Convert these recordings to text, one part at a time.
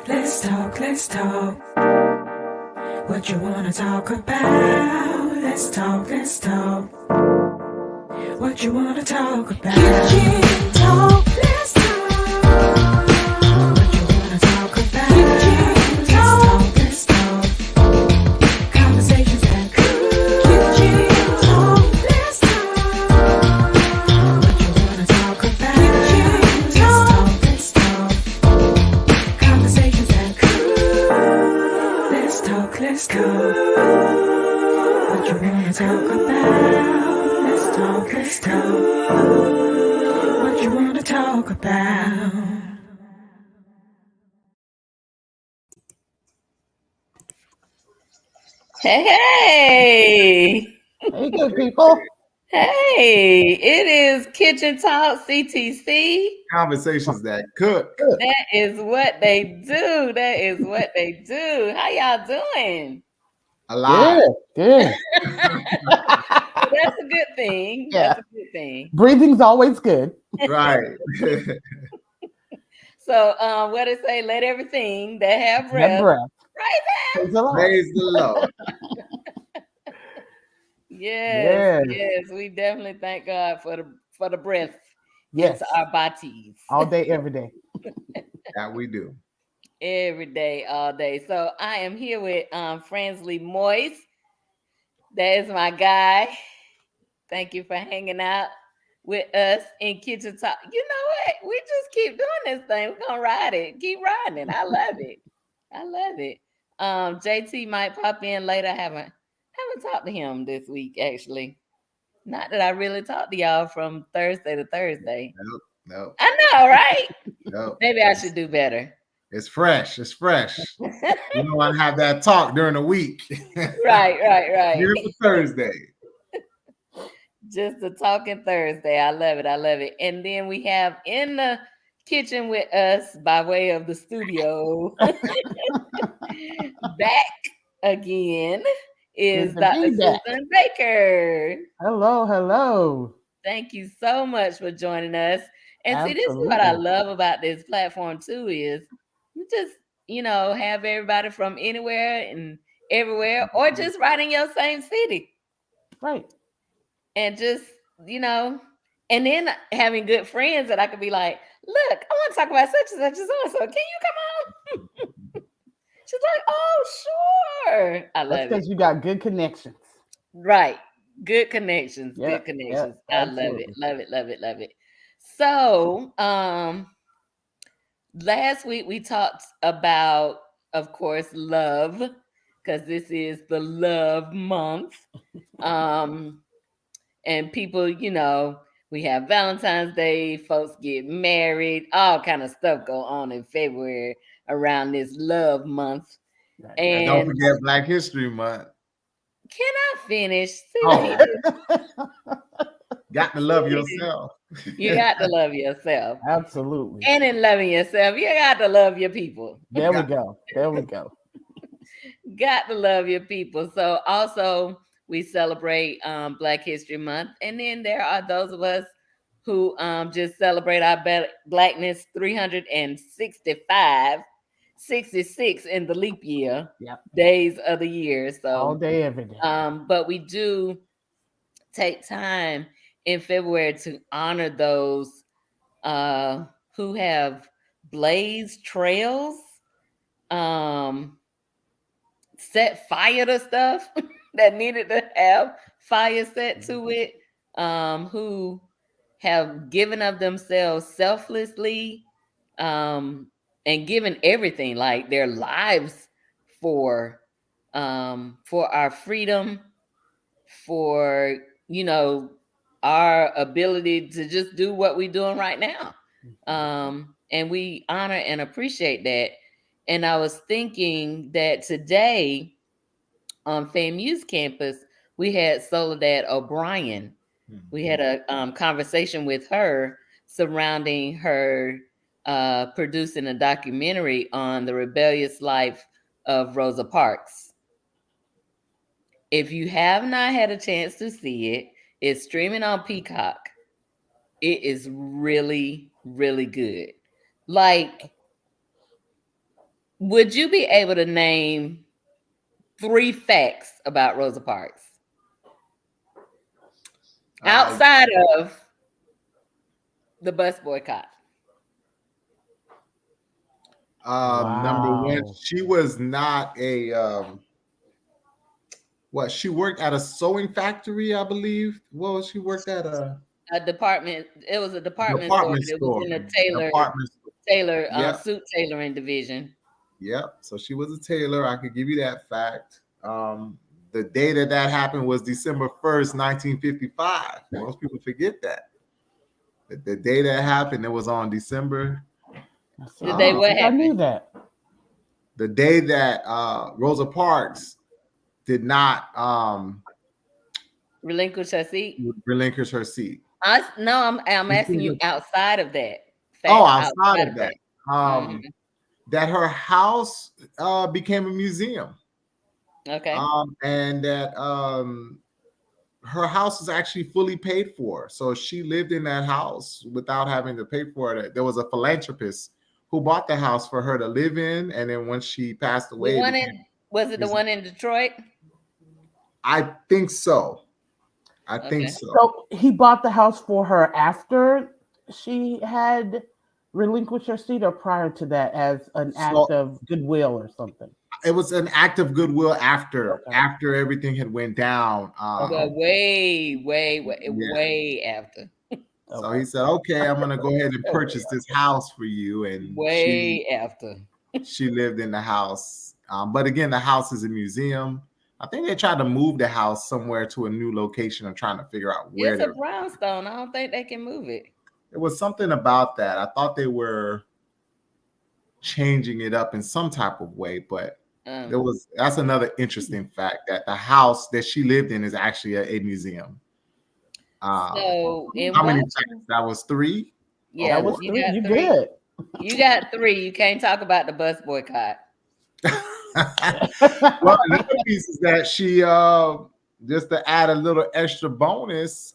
Let's talk, let's talk. What you wanna talk about? Let's talk, let's talk. What you wanna talk about? Kitchen talk, let's talk. What you wanna talk about? Kitchen talk, let's talk. Conversations that cool. Kitchen talk, let's talk. What you wanna talk about? Kitchen talk, let's talk. Conversations that cool. Let's talk, let's talk. What you wanna talk about? Let's talk, let's talk. What you wanna talk about? Hey, Hey, good people. hey, it is Kitchen Talk CTC. Conversations that cook. That is what they do. That is what they do. How y'all doing? Alive. Good. That's a good thing. Yeah. That's a good thing. Breathing's always good. Right. So, what it say? Let everything that have Have breath. breath. Right. Praise the Lord. Praise the Lord. Yes, Yes. yes. We definitely thank God for the breath Yes. into our bodies. All day, every day. That we do. Every day, all day. So I am here with Fransley Moist. That is my guy. Thank you for hanging out with us in Kitchen Talk. You know what? We just keep doing this thing. We're gonna ride it. Keep riding it. I love it. I love it. JT might pop in later. I haven't talked to him this week, actually. Not that I really talked to y'all from Thursday to Thursday. Nope. I know, right? Nope. Maybe I should do better. It's fresh. It's fresh. You don't want to have that talk during the week. Right. Here for Thursday. Just a talking Thursday. I love it. I love it. And then we have in the kitchen with us by way of the studio back again is Good to Dr. be back. Susan Baker. Hello. Thank you so much for joining us. And see, this is what I Absolutely. love about this platform too is you just, have everybody from anywhere and everywhere or just right in your same city. Right. And just, and then having good friends that I could be like, look, I want to talk about such and such and so. Can you come on? She's like, oh, sure. I That's love it. because you got good connections. Right. Good connections. Yep, Good connections. yep, I love it. absolutely. Love it. So, last week we talked about, of course, love, because this is the love month. And people, we have Valentine's Day, folks get married, all kind of stuff go on in February around this love month. Right. And don't And forget Black History Month. can I finish? Oh. Got to love yourself. You got to love yourself. Absolutely. And in loving yourself, you got to love your people. There we go. Got to love your people. So also we celebrate Black History Month. And then there are those of us who just celebrate our blackness 365, 66 in the leap year days of the year. So all day, every day. But we do take time in February to honor those who have blazed trails, set fire to stuff that needed to have fire set to it, who have given of themselves selflessly, and given everything, like their lives for our freedom, for our ability to just do what we're doing right now. And we honor and appreciate that. And I was thinking that today on FAMU's campus, we had Soledad O'Brien. We had a conversation with her surrounding her producing a documentary on the rebellious life of Rosa Parks. If you have not had a chance to see it, it's streaming on Peacock. It is really, really good. Like, Would you be able to name 3 facts about Rosa Parks outside of the bus boycott? Number one, Wow. she was not a what? She worked at a sewing factory, I believe. Well, she worked at a A department. It was a department store, department but it was store. in the Department store. Yep, suit tailoring division. yep. So she was a tailor. I could give you that fact. The day that happened was December 1st, 1955. Most people forget that. The day that happened, it was on December. The day what I knew happened? that. The day that Rosa Parks did not Relinquish her seat. relinquish her seat. I'm asking you outside of that. Oh, Facts outside of that, Mhm. that her house became a museum. Okay. And that her house was actually fully paid for. So she lived in that house without having to pay for it. There was a philanthropist who bought the house for her to live in, and then when she passed away, Was it the one in Detroit? I think so. I think Okay. so. So he bought the house for her after she had relinquished her seat, or prior to that, as an act of goodwill or something. It was an act of goodwill after Okay. after everything had went down. Well, way after. So he said, "Okay, I'm gonna go ahead and purchase this house for you," and Way after. she lived in the house. But again, the house is a museum. I think they tried to move the house somewhere to a new location. I'm trying to figure out where. It's a brownstone. I don't think they can move it. It was something about that. I thought they were changing it up in some type of way, but that's another interesting fact, that the house that she lived in is actually a museum. So how many facts? That was 3? Yeah, that was 3. You three. good. You got 3. You can't talk about the bus boycott. Well, another piece is that she just to add a little extra bonus,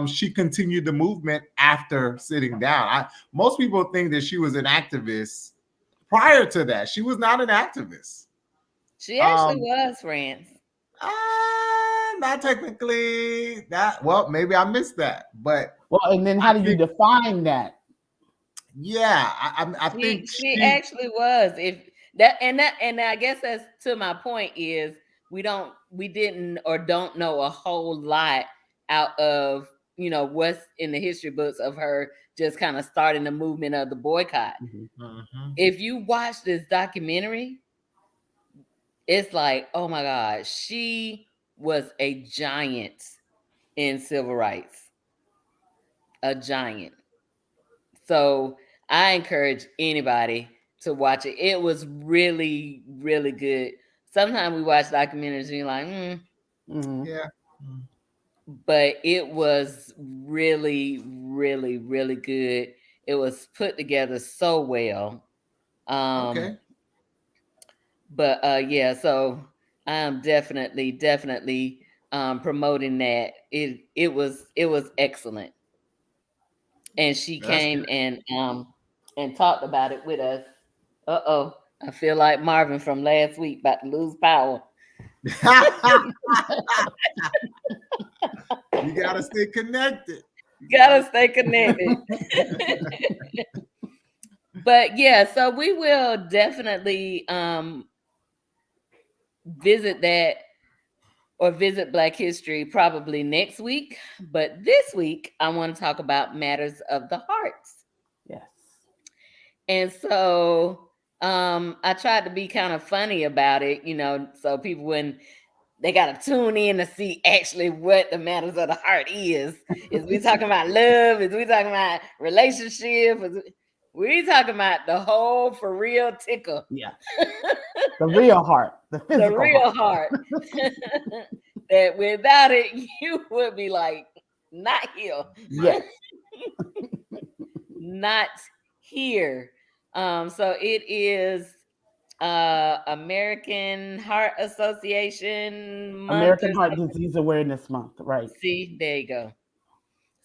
she continued the movement after sitting down. Most people think that she was an activist prior to that. She was not an activist. She actually was, friends. Not technically. Well, maybe I missed that, but and then how do you define that? Yeah, I think she actually was. And I guess that's to my point is we didn't or don't know a whole lot out of what's in the history books of her just kind of starting the movement of the boycott. Mm-hmm. If you watch this documentary, it's like, oh my God, she was a giant in civil rights. A giant. So I encourage anybody to watch it. It was really, really good. Sometimes we watch documentaries and you're like, yeah. But it was really, really, really good. It was put together so well. Okay. But yeah, so I'm definitely promoting that. It was excellent. And she came and talked about it with us. I feel like Marvin from last week about to lose power. You gotta stay connected. Stay connected. But yeah, so we will definitely visit that or visit Black History probably next week. But this week, I want to talk about matters of the hearts. Yes. And so I tried to be kind of funny about it, so people wouldn't, they got to tune in to see actually what the matters of the heart is. Is we talking about love? Is we talking about relationship? We talking about the whole for real tickle. Yeah. The real heart. The physical the real heart. That without it, you would be like, not here. Yes. Not here. So it is American Heart Association month. American Heart Disease Awareness Month, right? See, there you go.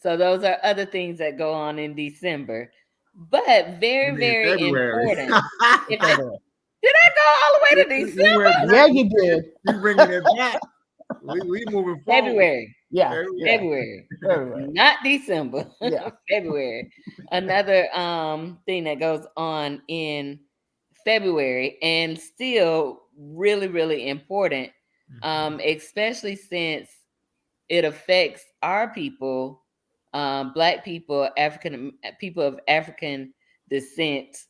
So those are other things that go on in December, but very, very important. Did I go all the way to We went December? back. Yeah, you did. We bringing it back. We moving forward. February. Yeah. February. February. Not December. Yeah. February. Another thing that goes on in February and still really, really important, especially since it affects our people, Black people, African people of African descent,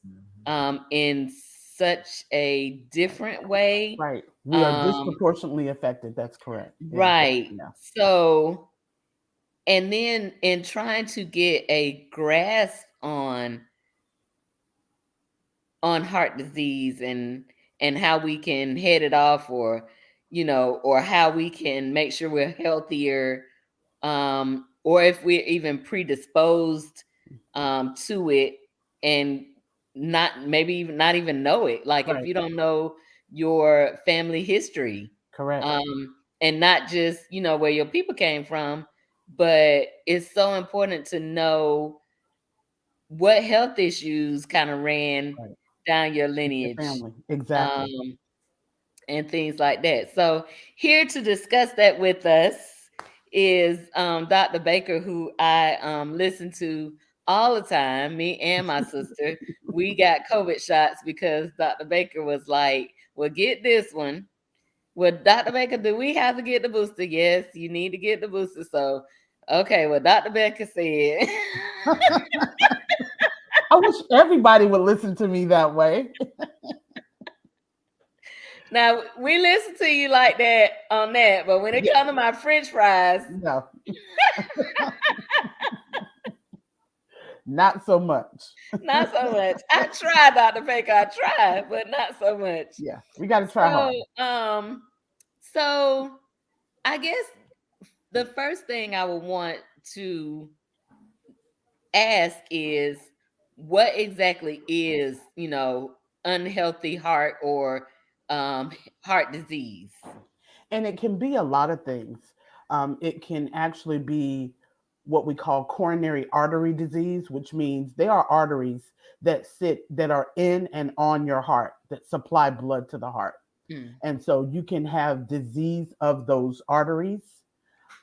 in such a different way. Right. We are disproportionately affected. That's correct. Right. Yeah. So, and then in trying to get a grasp on heart disease and how we can head it off, or or how we can make sure we're healthier, or if we're even predisposed to it, and not even know it, like if Right. you don't know your family history, Correct. and not just where your people came from, but it's so important to know what health issues kind of ran Right. down your Your lineage, family. Exactly. and things like that. So here to discuss that with us is Dr. Baker, who I listen to all the time. Me and my sister, we got COVID shots because Dr. Baker was like, well, get this one. Well, Dr. Baker, do we have to get the booster? Yes, you need to get the booster. So, okay, well, Dr. Baker said. I wish everybody would listen to me that way. Now, we listen to you like that on that, but when it comes to my French fries, No. Not so much. not so much. I tried, Dr. Baker. I tried, but not so much. Yeah, we got to try hard. So I guess the first thing I would want to ask is, what exactly is, unhealthy heart or heart disease? And it can be a lot of things. It can actually be what we call coronary artery disease, which means they are arteries that are in and on your heart that supply blood to the heart. And so you can have disease of those arteries,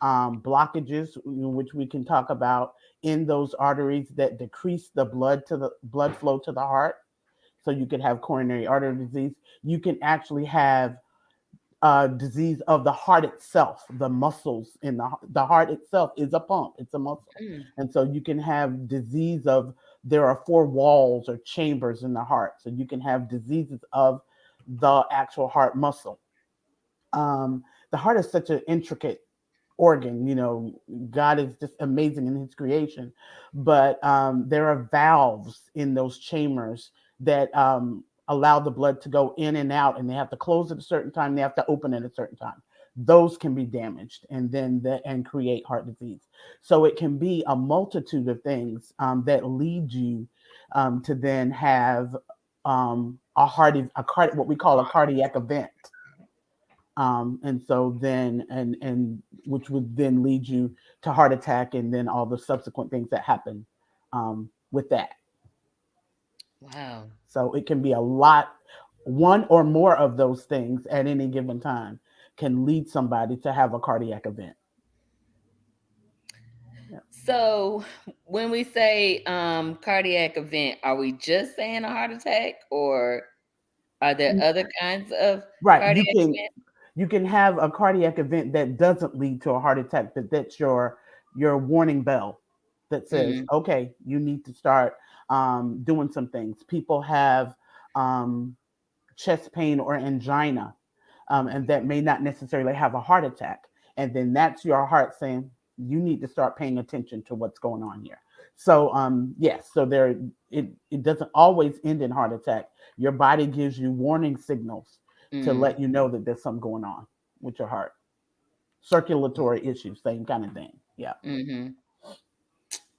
blockages, which we can talk about in those arteries that decrease the blood flow to the heart. So you could have coronary artery disease. You can actually have disease of the heart itself. The muscles in the heart itself is a pump. It's a muscle. And so you can have disease of, there are 4 walls or chambers in the heart. So you can have diseases of the actual heart muscle. The heart is such an intricate organ. God is just amazing in his creation. But there are valves in those chambers that allow the blood to go in and out, and they have to close at a certain time. They have to open at a certain time. Those can be damaged and create heart disease. So it can be a multitude of things that lead you to then have what we call a cardiac event. And so then, and which would then lead you to heart attack, and then all the subsequent things that happen with that. Wow. So it can be a lot, one or more of those things at any given time can lead somebody to have a cardiac event. Yeah. So when we say cardiac event, are we just saying a heart attack, or are there other kinds of cardiac events? You can have a cardiac event that doesn't lead to a heart attack, but that's your warning bell that says, okay, you need to start doing some things. People have chest pain or angina, and that may not necessarily have a heart attack. And then that's your heart saying, you need to start paying attention to what's going on here. So yes, so it doesn't always end in heart attack. Your body gives you warning signals to let you know that there's something going on with your heart. Circulatory issues, same kind of thing. Yeah.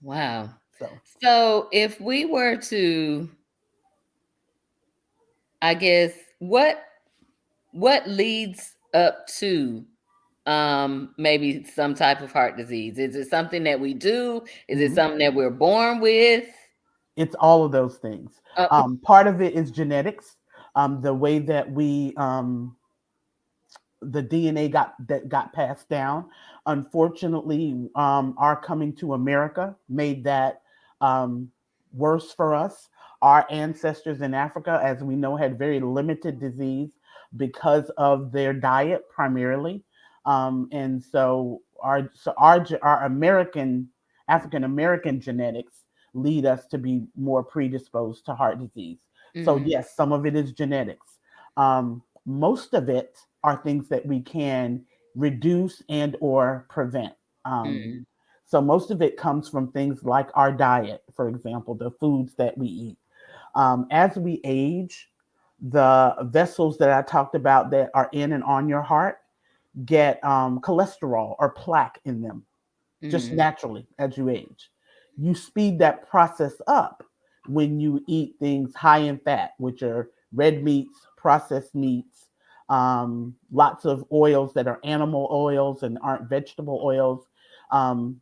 Wow. So if we were to, I guess, what leads up to maybe some type of heart disease? Is it something that we do? Is it something that we're born with? It's all of those things. Part of it is genetics. The way that the DNA got passed down. Unfortunately, our coming to America made that um, worse for us. Our ancestors in Africa, as we know, had very limited disease because of their diet primarily, and our American African American genetics lead us to be more predisposed to heart disease. So Mm, yes, some of it is genetics. Most of it are things that we can reduce and or prevent. Um, mm, so most of it comes from things like our diet, for example, the foods that we eat. As we age, the vessels that I talked about that are in and on your heart get cholesterol or plaque in them just mm, naturally as you age. You speed that process up when you eat things high in fat, which are red meats, processed meats, lots of oils that are animal oils and aren't vegetable oils.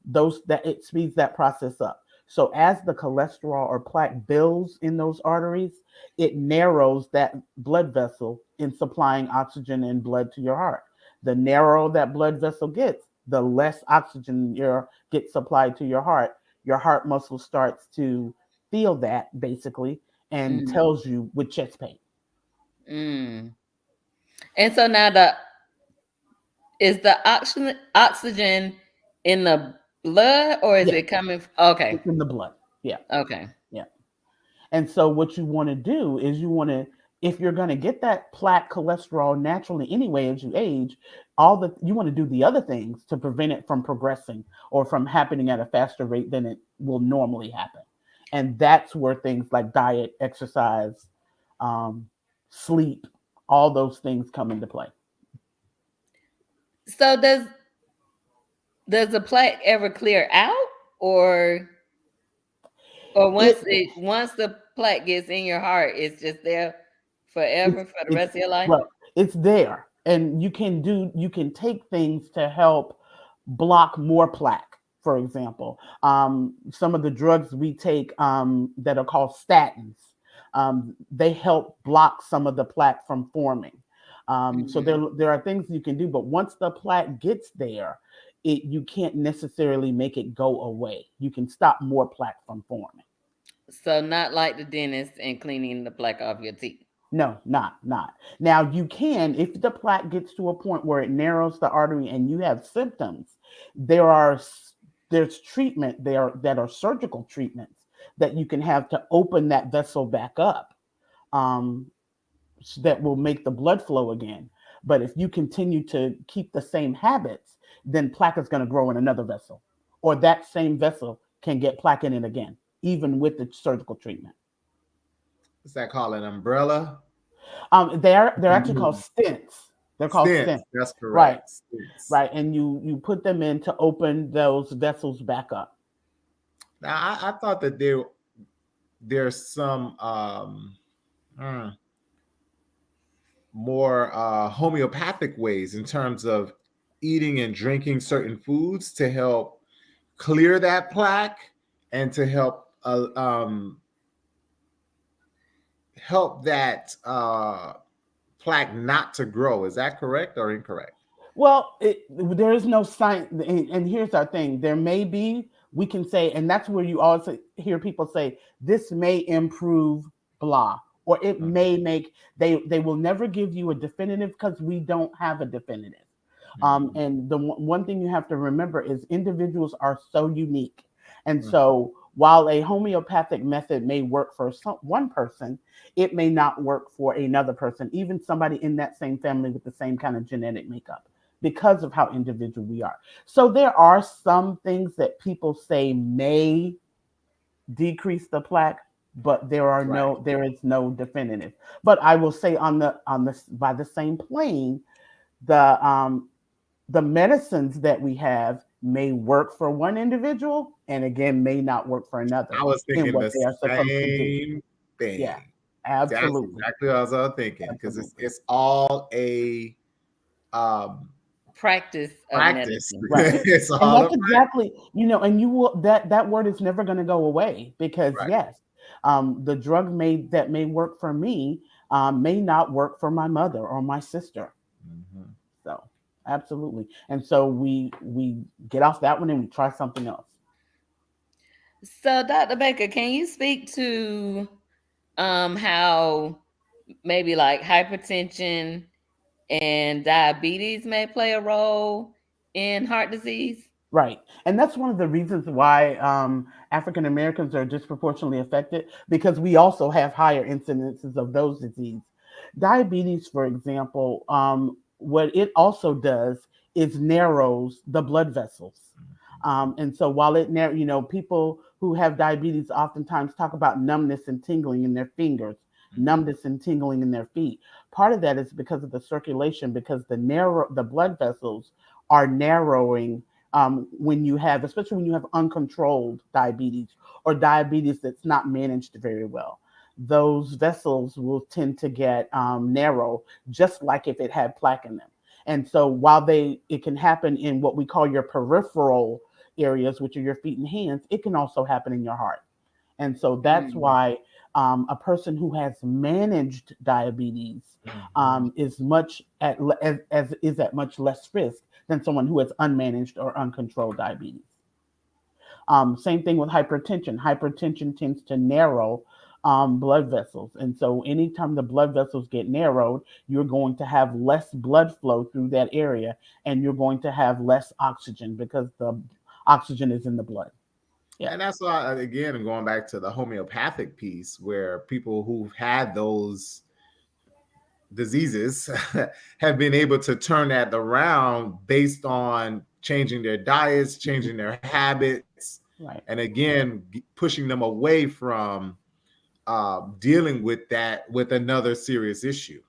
Those that it speeds that process up. So as the cholesterol or plaque builds in those arteries, it narrows that blood vessel in supplying oxygen and blood to your heart. The narrower that blood vessel gets, the less oxygen gets supplied to your heart muscle starts to feel that basically and mm, tells you with chest pain. mm. And so now the is the oxygen in the blood or is Yeah, it coming? Okay. it's in the blood. Yeah, Okay. yeah. And so what you want to do is if you're going to get that plaque cholesterol naturally anyway as you age, you want to do the other things to prevent it from progressing or from happening at a faster rate than it will normally happen. And that's where things like diet, exercise, um, sleep, all those things come into play. So does the plaque ever clear out or It once the plaque gets in your heart, it's just there forever for the it's rest of your life? well, it's there, and you can take things to help block more plaque. For example, some of the drugs we take that are called statins, they help block some of the plaque from forming. So Mhm. there are things you can do, but once the plaque gets there, you can't necessarily make it go away. You can stop more plaque from forming. So not like the dentist and cleaning the plaque off your teeth. No, not. Now you can, if the plaque gets to a point where it narrows the artery and you have symptoms, there are there's treatment there that are surgical treatments that you can have to open that vessel back up, um, that will make the blood flow again. But if you continue to keep the same habits, then plaque is going to grow in another vessel, or that same vessel can get plaque in it again, even with the surgical treatment. What's that called? An umbrella? They're actually called Mhm. stents. They're called Stents. stents. That's Right, correct. Stents. right. And you put them in to open those vessels back up. Now, I thought that there's some hmm, more homeopathic ways in terms of eating and drinking certain foods to help clear that plaque and to help that plaque not to grow. Is that correct or incorrect? Well, there is no science, and here's our thing: there may be. We can say, and that's where you also hear people say this may improve blah, or it Okay. may make. They will never give you a definitive because we don't have a definitive. Mhm. And the one thing you have to remember is individuals are so unique. And Mhm. so while a homeopathic method may work for one person, it may not work for another person, even somebody in that same family with the same kind of genetic makeup, because of how individual we are. So there are some things that people say may decrease the plaque, but Right. there is no definitive. But I will say on this by the same plane, the medicines that we have may work for one individual and again may not work for I another was in thinking what the they are supposed to do. same Yeah, thing. That's absolutely. exactly what I was thinking because it's Absolutely. it's all a um Practice of practice. medicine. Right. It's And all a that's exactly, and you will that word is never going to go away because right. yes, The drug that may work for me may not work for my mother or my sister. Mhm. So absolutely. And so we get off that one and we try something else. So, Dr. Baker, can you speak to how maybe like hypertension and diabetes may play a role in heart disease? Right. And that's one of the reasons why African Americans are disproportionately affected, because we also have higher incidences of those diseases. Diabetes, for example, what it also does is narrows the blood vessels. And so while people who have diabetes oftentimes talk about numbness and tingling in their fingers, numbness and tingling in their feet. Part of that is because of the circulation, because the blood vessels are narrowing especially when you have uncontrolled diabetes or diabetes that's not managed very well. Those vessels will tend to get narrow, just like if it had plaque in them. And so while it can happen in what we call your peripheral areas, which are your feet and hands, it can also happen in your heart. And so that's Mm. why a person who has managed diabetes is is at much less risk than someone who has unmanaged or uncontrolled diabetes. Same thing with hypertension. Hypertension tends to narrow blood vessels. And so anytime the blood vessels get narrowed, you're going to have less blood flow through that area and you're going to have less oxygen because the oxygen is in the blood. Yeah. And that's why, again, going back to the homeopathic piece, where people who've had those diseases have been able to turn that around based on changing their diets, changing their habits, Right. and again, pushing them away from dealing with another serious issue.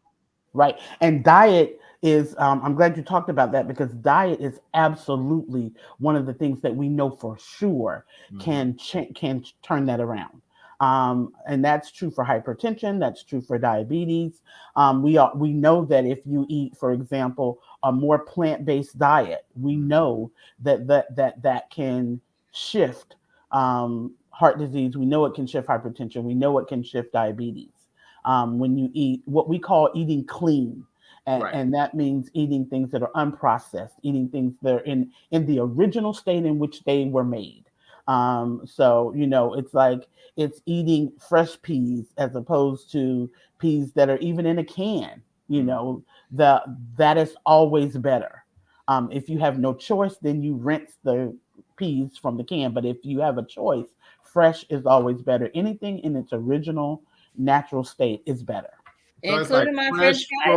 Right. And diet is, I'm glad you talked about that, because diet is absolutely one of the things that we know for sure can turn that around. And that's true for hypertension. That's true for diabetes. We know that if you eat, for example, a more plant-based diet, we know that can shift heart disease. We know it can shift hypertension. We know it can shift diabetes. When you eat what we call eating clean. Right. And that means eating things that are unprocessed, eating things that are in the original state in which they were made. So, it's like it's eating fresh peas as opposed to peas that are even in a can. That is always better. If you have no choice, then you rinse the peas from the can. But if you have a choice, fresh is always better. Anything in its original natural state is better. So it's like Including my fresh, French fries.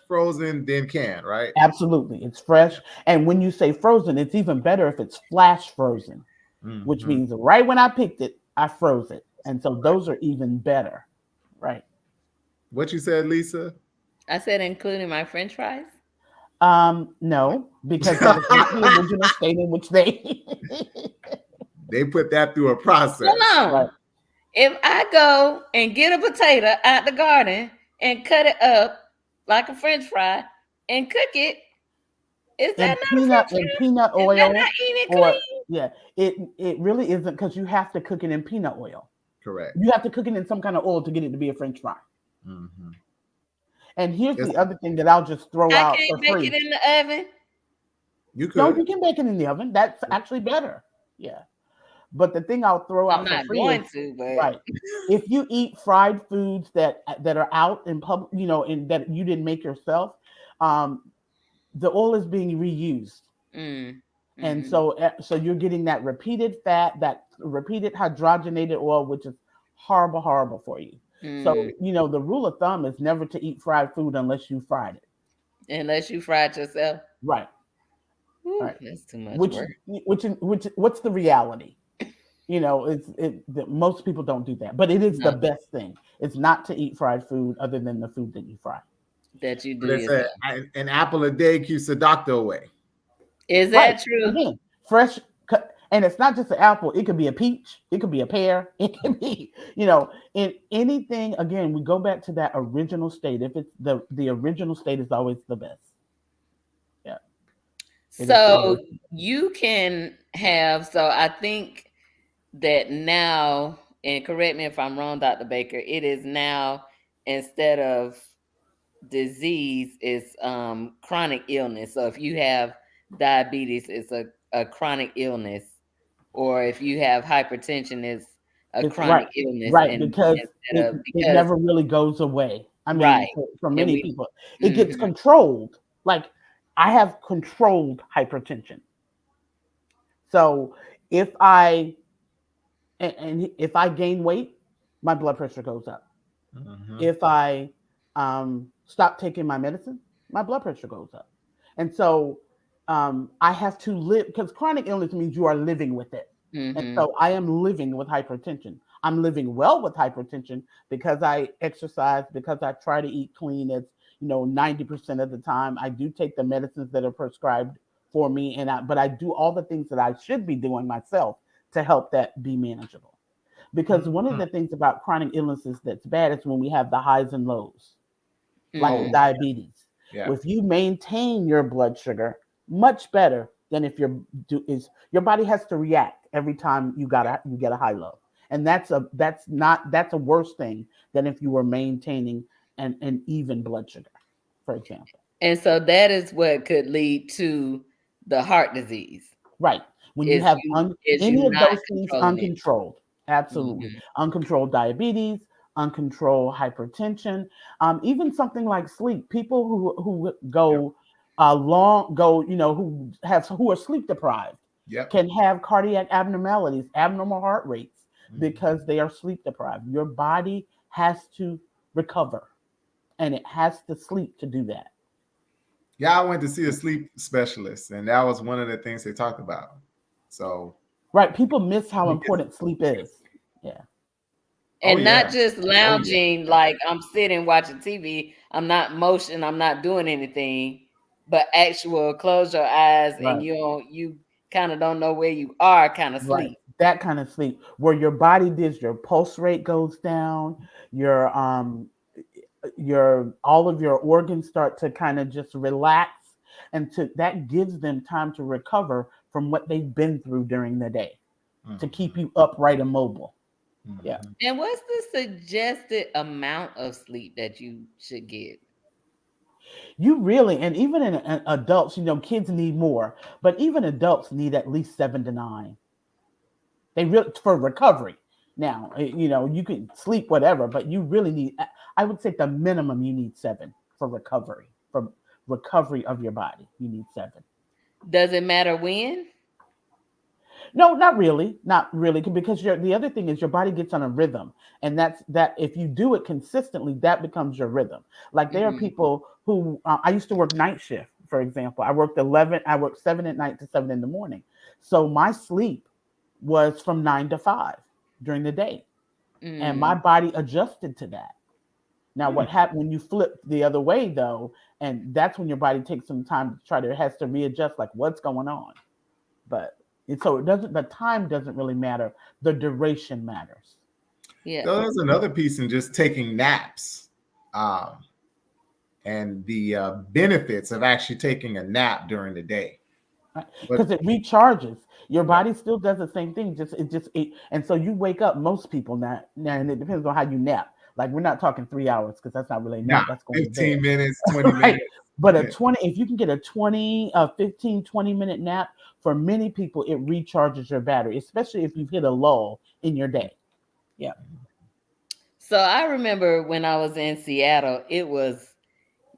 frozen, then canned, right? Absolutely. It's fresh. And when you say frozen, it's even better if it's flash frozen, which means right when I picked it, I froze it. And so those are even better. Right. What you said, Lisa? I said including my French fries. No, because that is not the original state in which they They put that through a process. Hold on. Right. If I go and get a potato out the garden and cut it up like a French fry and cook it, is that not peanut Is oil? that not eating clean? Yeah, it really isn't, because you have to cook it in peanut oil. Correct. You have to cook it in some kind of oil to get it to be a French fry. Mm-hmm. And here's the other thing that I'll just throw out I for can't free. bake it in the oven. You could. No, you can bake it in the oven. That's actually better. Yeah. But the thing I'll throw out I'm for not free going is, to, but right, if you eat fried foods that are out in public, and that you didn't make yourself, the oil is being reused. And so you're getting that repeated fat, that repeated hydrogenated oil, which is horrible for you. So, the rule of thumb is never to eat fried food unless you fried it. Unless you fried yourself. Right. Whew, Right. that's too much work. What's the reality? That most people don't do that, but it is the best thing. It's not to eat fried food other than the food that you fry. That you do They say an apple a day keeps the doctor away. Is that true? Again, fresh, and it's not just an apple. It could be a peach. It could be a pear. It could be, in anything. Again, we go back to that original state. If it's the original state is always the best. Yeah. So you can have. So I think that now, and correct me if I'm wrong, Dr. Baker, it is now, instead of disease, is chronic illness. So if you have diabetes, it's a chronic illness, or if you have hypertension, it's a It's right, chronic illness, right, and because instead of, it because never really goes away. I mean, right, for and many we people, it gets mhm, controlled. Like I have controlled hypertension. So if I and if I gain weight, my blood pressure goes up. Mhm. If I stop taking my medicine, my blood pressure goes up. And so I have to live because chronic illness means you are living with it. And mhm. so I am living with hypertension. I'm living well with hypertension because I exercise, because I try to eat clean as 90% of the time. I do take the medicines that are prescribed for me, but I do all the things that I should be doing myself to help that be manageable. Because one of Mhm. the things about chronic illnesses that's bad is when we have the highs and lows, like Oh, Mm. diabetes. yeah. Well, if you maintain your blood sugar, much better than if your body has to react every time you get a high low, and that's a worse thing than if you were maintaining an even blood sugar, for example. And so that is what could lead to the heart disease. Right. When you Is have you any of not those things controlling it. uncontrolled, absolutely. Mhm. Uncontrolled diabetes, uncontrolled hypertension, even something like sleep. People who Yep. go who are sleep deprived Yep. can have cardiac abnormalities, abnormal heart rates Mhm. because they are sleep deprived. Your body has to recover and it has to sleep to do that. Yeah, I went to see a sleep specialist, and that was one of the things they talked about. So, Right. People miss how it gets- important sleep is. Yeah. oh And not yeah, just oh yeah, lounging like I'm sitting watching TV. I'm not motion, I'm not doing anything, but actual close your eyes and Right. you kind of don't know where you are kind of Right. sleep. That kind of sleep where your body does your pulse rate goes down, your all of your organs start to kind of just relax and that gives them time to recover from what they've been through during the day to keep Mhm. you upright and mobile. Yeah. Mhm. And what's the suggested amount of sleep that you should get? You really, and even in adults, kids need more, but even adults need at least 7 to 9. They really for recovery. Now, you can sleep whatever, but you really need. I would say the minimum you need 7 for recovery. For recovery of your body, you need 7. Does it matter when? No, not really, not really, because the other thing is your body gets on a rhythm, and that if you do it consistently, that becomes your rhythm. Like there are Mhm. people who I used to work night shift, for example. I worked 7 at night to 7 in the morning, so my sleep was from 9 to 5 during the day, and my Mm. body adjusted to that. Now, Hmm. what happened when you flip the other way, though, and that's when your body takes some time to has to readjust, like what's going on. But so it doesn't. The time doesn't really matter. The duration matters. Yeah. So there's another piece in just taking naps, um, and the benefits of actually taking a nap during the day. But Because it recharges. Your yeah, body still does the same thing. And so you wake up. Most people now, and it depends on how you nap. Like we're not talking 3 hours because that's not really a nah, nap. That's going to 15 bed. minutes, 20 Right. minutes. But if you can get a 15, 20-minute nap, for many people, it recharges your battery, especially if you've hit a lull in your day. Yeah. So I remember when I was in Seattle, it was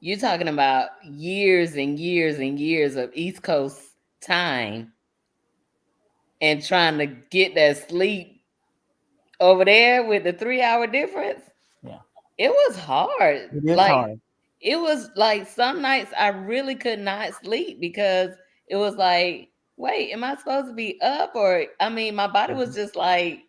you're talking about years and years and years of East Coast time and trying to get that sleep over there with the 3 hour difference. Yeah. It was hard. It is Like hard. it was like some nights I really could not sleep because it was like, wait, am I supposed to be up? Or I mean, my body was just like,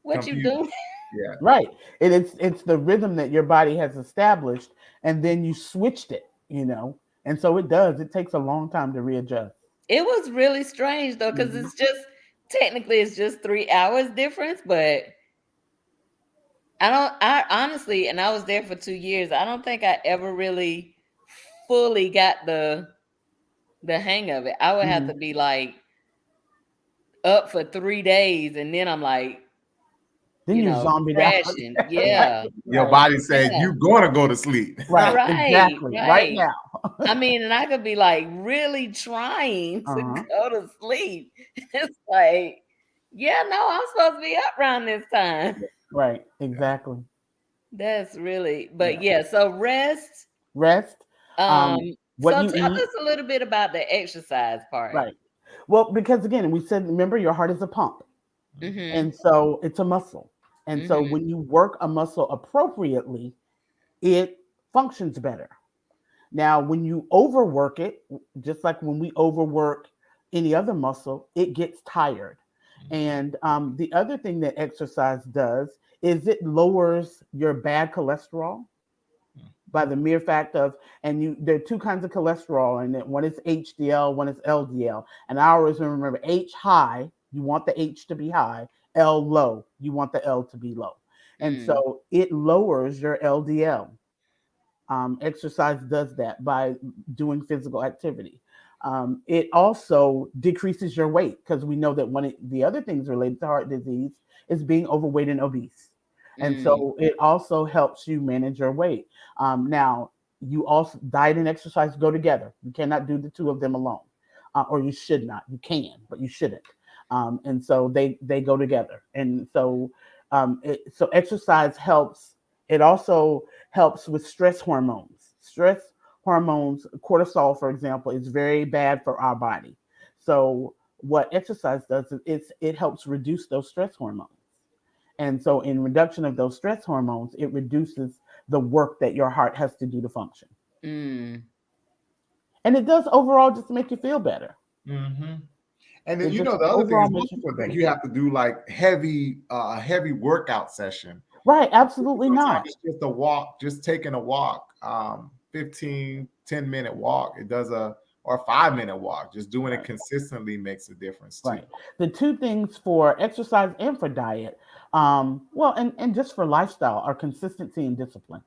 what you Confused. doing? Yeah. Right. It's the rhythm that your body has established, and then you switched it. And so it does. It takes a long time to readjust. It was really strange though, because Mhm. it's just technically it's just 3 hours difference, but I honestly, and I was there for 2 years, I don't think I ever really fully got the hang of it. I would have Mhm. to be like up for 3 days, and then I'm like, Then you zombied out. crashing. Yeah. Your Right. body says Yeah. you're going to go to sleep. Right. Right, Exactly. Right right. now. I mean, and I could be like really trying to Uh-huh. go to sleep. It's like, yeah, no, I'm supposed to be up around this time. Right. Exactly. That's really, but yeah, so rest. Rest. Um, What so you tell eat. us a little bit about the exercise part. Right. Well, because again, we said, remember, your heart is a pump. Mm-hmm. And so it's a muscle. And so when you work a muscle appropriately, it functions better. Now, when you overwork it, just like when we overwork any other muscle, it gets tired. And the other thing that exercise does is it lowers your bad cholesterol by the mere fact of, there are two kinds of cholesterol, and one is HDL, one is LDL. And I always remember H high, you want the H to be high, L low, you want the L to be low. And so it lowers your LDL. Exercise does that by doing physical activity. It also decreases your weight, because we know that one of the other things related to heart disease is being overweight and obese. And so it also helps you manage your weight. Now, you also, diet and exercise go together. You cannot do the two of them alone, or you should not. You can, but you shouldn't. And so they go together. And so so exercise helps. It also helps with stress hormones. Stress hormones, cortisol, for example, is very bad for our body. So what exercise does is it helps reduce those stress hormones. And so in reduction of those stress hormones, it reduces the work that your heart has to do to function. And it does overall just make you feel better. And then the other thing is for that you have to do like heavy workout session. Right, absolutely not. It's just a walk, just taking a walk, 10-minute walk. It does or a 5-minute walk. Just doing it consistently makes a difference too. Right. The two things for exercise and for diet, well, and just for lifestyle, are consistency and discipline.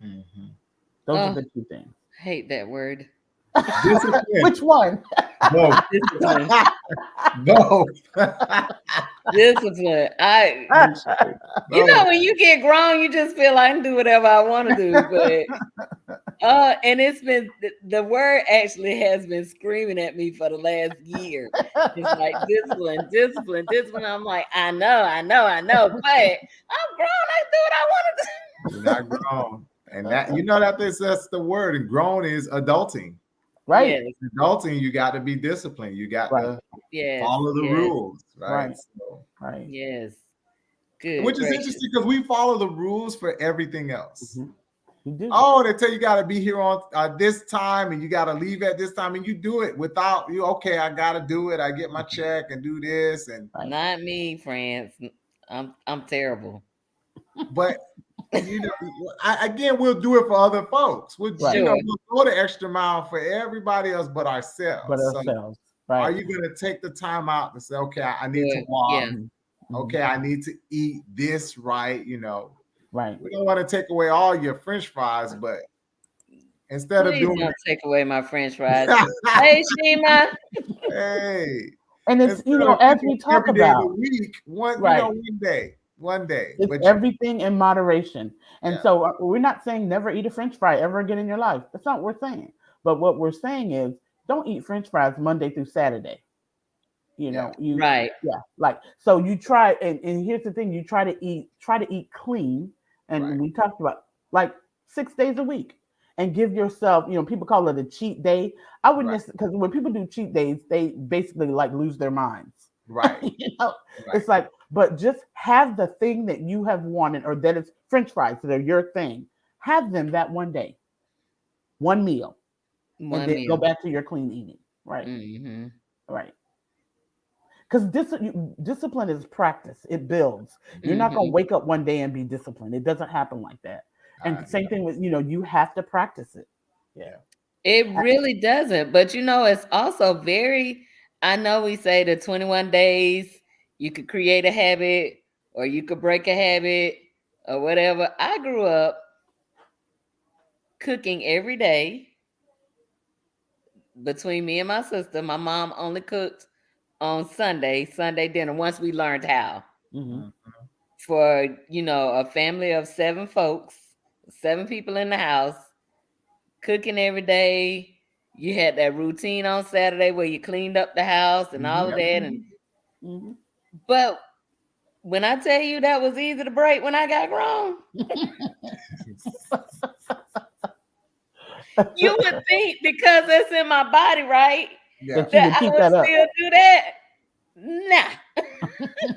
Those are the two things. Hate that word. Which one? Both. Discipline. Both. Discipline. When you get grown, you just feel like I can do whatever I want to do. But and it's been the word actually has been screaming at me for the last year. It's like discipline. I'm like, I know, but I'm grown. I do what I want to do. You're not grown. And that that's the word. And grown is adulting. Right. Yes. Adulting, you got to be disciplined. You got to follow the rules. Right. Right. Yes. Good. Which is interesting because we follow the rules for everything else. We do. Oh, they tell you got to be here on this time and you got to leave at this time, and you do it without you. Okay, I got to do it. I get my check and do this. And not me, friends. I'm terrible. But again, we'll do it for other folks. We'll go the extra mile for everybody else but ourselves. Right. Are you going to take the time out to say, okay, I need to walk. Yeah. Okay, I need to eat this right. Right. We don't want to take away all your French fries, but instead of doing, don't take away my French fries. Hey, Shima. Hey. And it's as we talk about one day. It's everything in moderation. And so we're not saying never eat a French fry ever again in your life. That's not what we're saying. But what we're saying is don't eat French fries Monday through Saturday. Like, so you try, and here's the thing, you try to eat clean. And we talked about like 6 days a week, and give yourself, people call it a cheat day. I wouldn't, because when people do cheat days, they basically like lose their minds. Right. It's like, but just have the thing that you have wanted, or that is French fries that are your thing. Have them that one day, one meal, and then go back to your clean eating. Right. Right. Because discipline is practice. It builds. You're not going to wake up one day and be disciplined. It doesn't happen like that. And same thing with, you have to practice it. Yeah. It really doesn't. But, it's also very, I know we say the 21 days, you could create a habit or you could break a habit or whatever. I grew up cooking every day between me and my sister. My mom only cooked on Sunday dinner, once we learned how. Mhm. For, a family of 7 folks, 7 people in the house, cooking every day. You had that routine on Saturday where you cleaned up the house and all of Yep. that. And Mhm. but when I tell you that was easy to break when I got grown, you would think because it's in my body, right, Yeah. That you would that I keep would that up. still do that. Nah.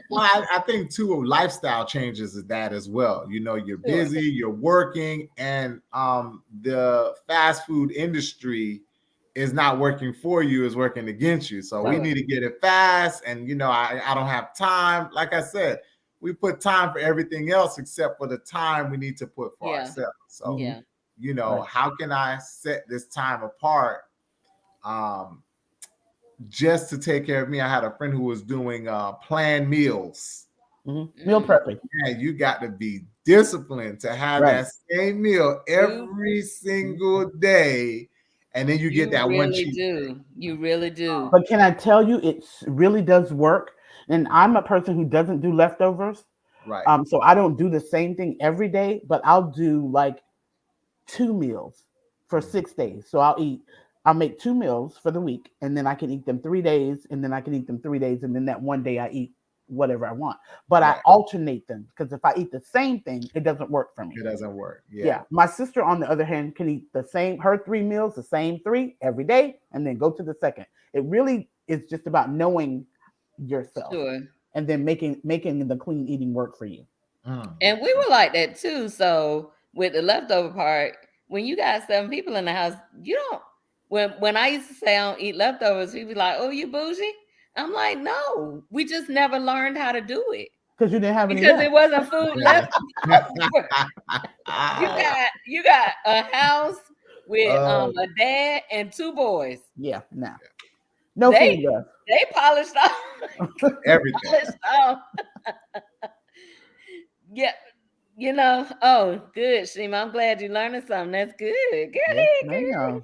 Well, I think too, lifestyle changes is that as well. You're Sure. busy, you're working, and the fast food industry is not working for you, is working against you. So we Sure. need to get it fast. And I don't have time. Like I said, we put time for everything else except for the time we need to put for Yeah. ourselves. So, Yeah. Right. how can I set this time apart? Just to take care of me. I had a friend who was doing planned meals. Mhm. Meal Mm. prepping. And you got to be disciplined to have Right. that same meal every single day, and then you get You that one really cheat day. do. You really do. But can I tell you, it really does work. And I'm a person who doesn't do leftovers. Right. So I don't do the same thing every day, but I'll do like 2 meals for 6 days. So I'll make 2 meals for the week, and then I can eat them 3 days, and then I can eat them 3 days, and then that one day I eat whatever I want. But I Right. alternate them because if I eat the same thing, it doesn't work for me. It doesn't work. Yeah. Yeah. My sister, on the other hand, can eat her 3 meals, the same 3 every day, and then go to the second. It really is just about knowing yourself Sure. and then making the clean eating work for you. And we were like that too. So with the leftover part, when you got 7 people in the house, you don't. When I used to say I don't eat leftovers, he'd be like, "Oh, you bougie?" I'm like, "No, we just never learned how to do it Because you didn't have any because left. it wasn't food left." You got a house with Oh, a dad and 2 boys. Yeah, no. No They food left. they polished off. everything. Polished off. Yeah. Oh, good, Shima. I'm glad you're learning something. That's good. Good. Yes, ma'am.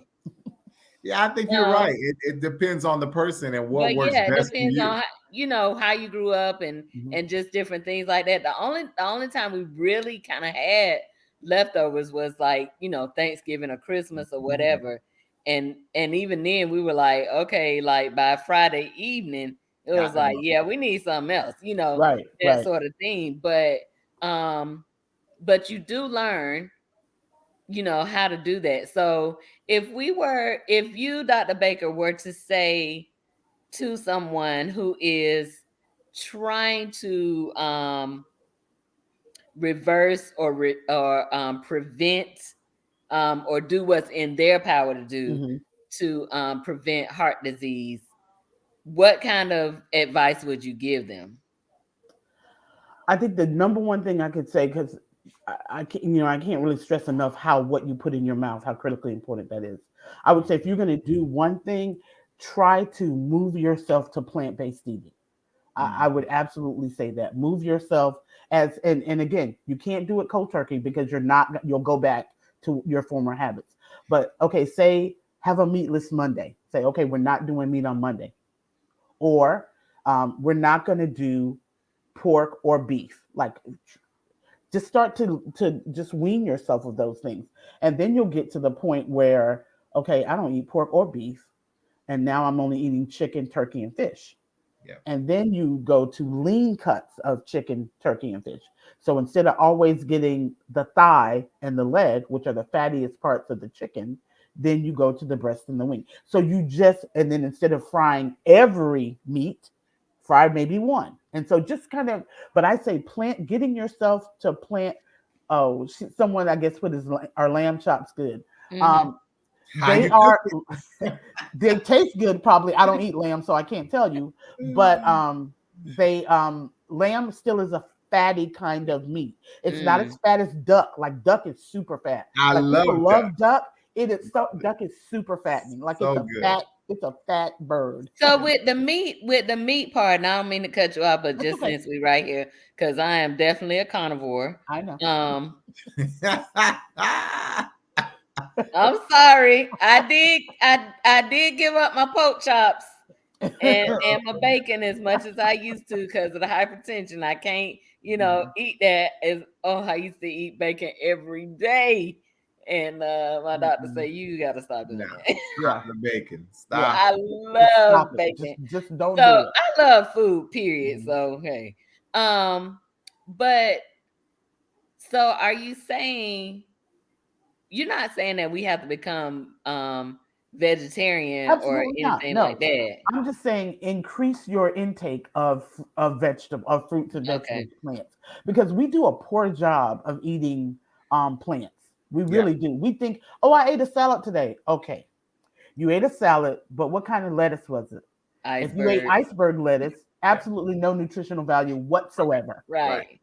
Yeah, I think you're right. It depends on the person and what But works yeah, it best for depends you. on how you grew up and Mhm. just different things like that. The only time we really kind of had leftovers was like, Thanksgiving or Christmas or whatever. And even then we were like, okay, like by Friday evening, it Got was them like, up. yeah, we need something else, Right, that right. sort of thing. But you do learn how to do that. So if you, Dr. Baker, were to say to someone who is trying to reverse or prevent or do what's in their power to do Mhm. to prevent heart disease, what kind of advice would you give them? I think the number one thing I could say, because I can't really stress enough what you put in your mouth, how critically important that is. I would say if you're going to do one thing, try to move yourself to plant-based eating. I would absolutely say that. Move yourself and again, you can't do it cold turkey because you'll go back to your former habits. But okay, say have a meatless Monday. Say, okay, we're not doing meat on Monday. Or we're not going to do pork or beef. Like just start to just wean yourself of those things. And then you'll get to the point where, okay, I don't eat pork or beef. And now I'm only eating chicken, turkey, and fish. Yeah. And then you go to lean cuts of chicken, turkey, and fish. So instead of always getting the thigh and the leg, which are the fattiest parts of the chicken, then you go to the breast and the wing. So and then instead of frying every meat, fry maybe one. And so just kind of, but I say getting yourself to plant. Oh, someone I guess our lamb chops good. Mhm. How They you are cook they taste good probably. I don't eat lamb, so I can't tell you. But they lamb still is a fatty kind of meat. It's not as fat as duck. Like duck is super fat. I Like love people duck. love duck. Duck is super fattening. Like So good. it's a fat bird. So with the meat part, and I don't mean to cut you off, but That's just okay. since we right here, because I am definitely a carnivore. I know. I'm sorry. I did give up my pork chops and my bacon as much as I used to because of the hypertension. I can't, eat that as I used to eat bacon every day. And my doctor Mhm. said, you gotta stop No, doing that. Yeah, stop the bacon. yeah. Stop I it. Just stop love it. Just bacon. just don't So do it. I love food, period. Mhm. So hey. But so are you saying you're not saying that we have to become vegetarian or Absolutely not. anything like No. that? I'm just saying increase your intake of vegetable of fruits and Okay. vegetables, plants, because we do a poor job of eating plants. We Yeah. really do. We think, oh, I ate a salad today. Okay, you ate a salad, but what kind of lettuce was it? If you ate Iceberg. iceberg lettuce, Yeah. absolutely no nutritional value whatsoever. Right. Right.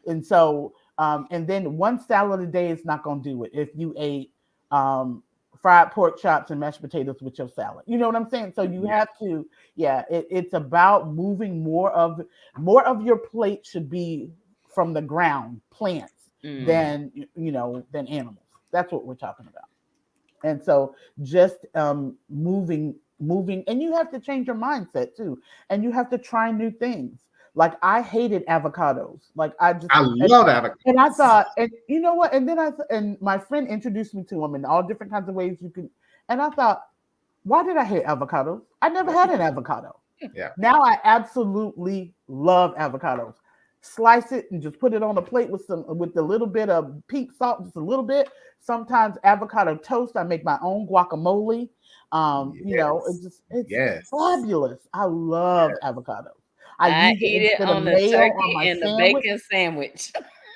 And so, and then one salad a day is not going to do it. If you ate um, fried pork chops and mashed potatoes with your salad, you know what I'm saying. So you Yeah. have to, yeah. It's about moving more of your plate should be from the ground, plants, Mm. than animals. That's what we're talking about. And so just moving, and you have to change your mindset too, and you have to try new things. Like I hated avocados, like I just, I love and I avocados. thought, and you know what, and then and my friend introduced me to them in all different kinds of ways you can, and I thought, why did I hate avocados? I never Yeah. had an avocado. Yeah. Now I absolutely love avocados. Slice it and just put it on a plate with a little bit of pink salt, just a little bit. Sometimes avocado toast. I make my own guacamole. Yes. It's Yes. fabulous. I love Yes. avocados. I I use it eat it instead of on the mayo on turkey my and the sandwich. bacon sandwich.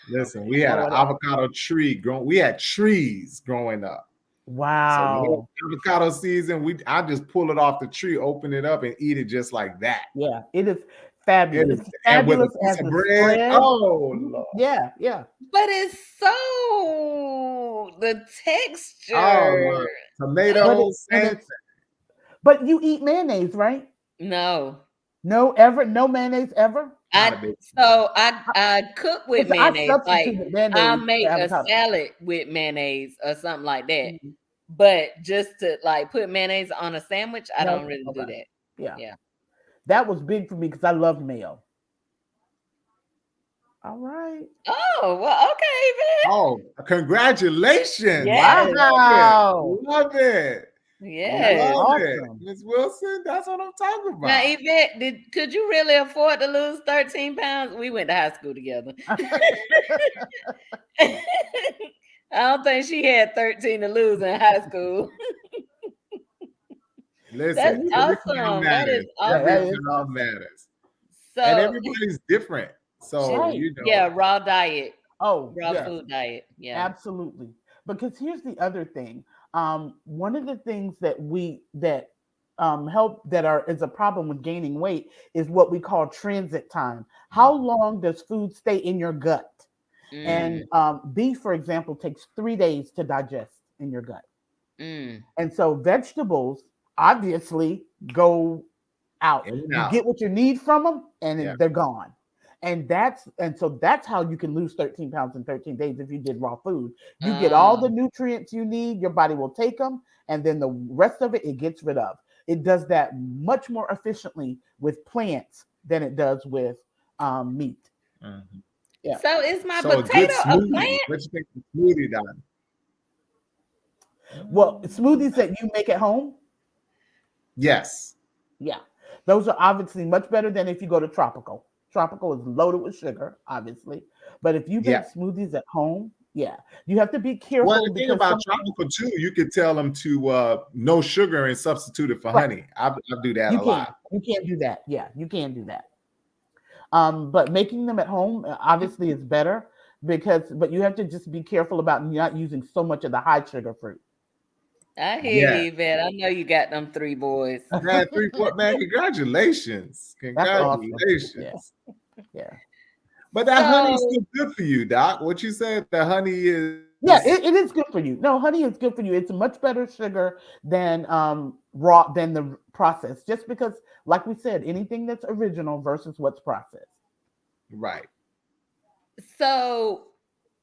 Listen, we had an Lord, avocado tree growing. We had trees growing up. So when wow. it's avocado season, I just pull it off the tree, open it up, and eat it just like that. Yeah, it is fabulous. It is, It's and with a fabulous piece as of a bread. spread. Oh Mhm. Lord. Yeah, yeah. But it's so the Oh texture. Lord. But Oh, Tomatoes, and same it's but you eat mayonnaise, right? no. No mayonnaise ever. not I a big so I cook with Because I mayonnaise. Like substituted I'll mayonnaise for make a avocado. salad with mayonnaise or something like that. Mhm. But just to like put mayonnaise on a sandwich, I don't No, really do okay, that. yeah, Yeah. that was big for me because I love mayo. All right. Oh, well, okay, Oh, man. congratulations. I Yes. love it. Wow, Love it. that's Yes. Love it. awesome. Miss Wilson, that's what I'm talking Now, about. Yvette, could you really afford to lose 13 pounds? We went to high school together. I don't think she had 13 to lose in high school. That's Listen, every pound awesome. That is matters. Yeah, Every that awesome. is pound awesome. matters. And So, everybody's different. So, Right. yeah, raw diet, Oh, raw yes. food diet. Yeah. Absolutely. Because here's the other thing. One of the things that help that are is a problem with gaining weight is what we call transit time. How long does food stay in your gut? And Mm, beef, for example, takes 3 days to digest in your gut. mm. And so vegetables obviously go out. in and You out. get what you need from them, and Yeah. then they're gone. And so that's how you can lose 13 pounds in 13 days if you did raw food. You get all the Um, nutrients you need, your body will take them, and then the rest of it gets rid of. It does that much more efficiently with plants than it does with meat. Mhm. Yeah. so is my So a good potato a smoothie. plant? What you think the smoothie done? Well, smoothies that you make at home, Yes. yeah, those are obviously much better than if you go to tropical. Tropical is loaded with sugar, obviously. But if you Yeah. make smoothies at home, yeah, you have to be Well, careful the thing because about some tropical too, you could tell them to no sugar and substitute it for right, honey. I do that you a can. lot. You can't do that. Yeah, you can do that. But making them at home obviously is better but you have to just be careful about not using so much of the high sugar fruit. I hear Yeah. you, Yvette. I know you got them 3 boys. Man, man, congratulations. That's awesome. Yeah, Congratulations. yeah. But that honey's So, still good for you, Doc. What you said, the honey Yeah, is it is good for you. No, honey is good for you. It's a much better sugar than raw than the process. Just because, like we said, anything that's original versus what's processed. right. so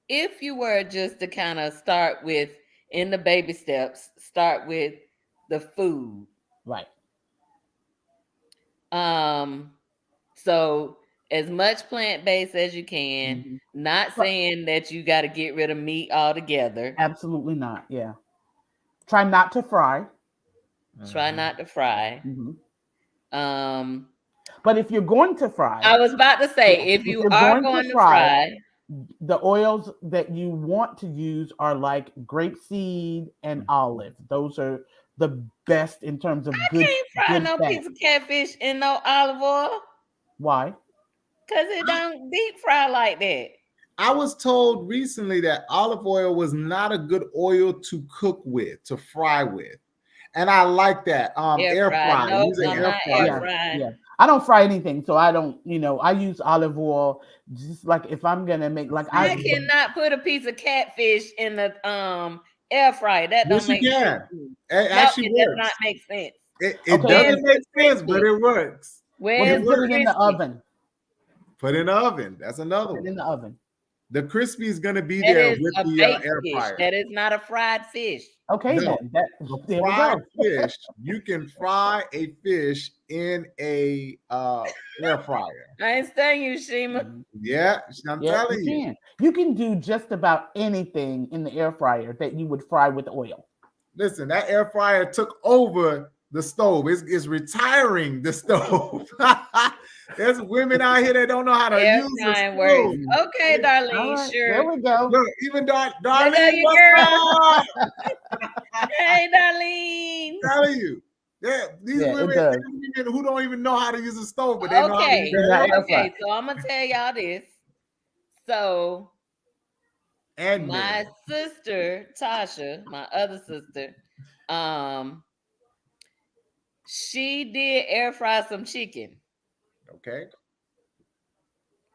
if you were just to kind of start with in the baby steps, start with the food. Right. So as much plant-based as you can, Mhm. not saying that you got to get rid of meat altogether. Absolutely not. Yeah. Try not to fry. Try not to fry. Mhm. Um, But if you're going to fry, I was about to say, yeah, if you you're are going to fry, the oils that you want to use are like grapeseed and olive. Those are the best in terms of I good can't fry no fat. piece of catfish in no olive oil Why? because it don't deep fry like that. I was told recently that olive oil was not a good oil to cook with, to fry with. And I like that. Air fry. No, Use an I'm air not air Yeah, fryer. frying. yeah. I don't fry anything, so I don't. I use olive oil just like if I'm gonna make like I cannot put a piece of catfish in the air fryer. That Yes, don't you make can. sense. to me. It No, actually it does works. not make sense. It Okay, doesn't make sense, crispy? but it works. well, Where's then the put it in the crispy? oven. Put in the oven. That's another Put it in one. the oven. The crispy is going to be That there is with a the baked air fish. fryer. That is not a fried fish. Okay, No. then A there we fried go. fish, you can fry a fish in a air fryer. I understand you, Shima. Yeah, I'm Yeah, telling you. can. You can do just about anything in the air fryer that you would fry with oil. Listen, that air fryer took over the stove. It's retiring the stove. There's women out here that don't know how to Air use the frying stove. works. Okay, All Darlene, right, sure. there we go. Look, even There go Darlene, your what's girl. up? Hey, Darlene. I'm telling you. Yeah, these Yeah, it women, does. who don't even know how to use a stove, but they know how to use You're the not air air fryer. Okay, so I'm gonna tell y'all this. So And my men. sister, Tasha, my other sister, she did air fry some chicken. Okay.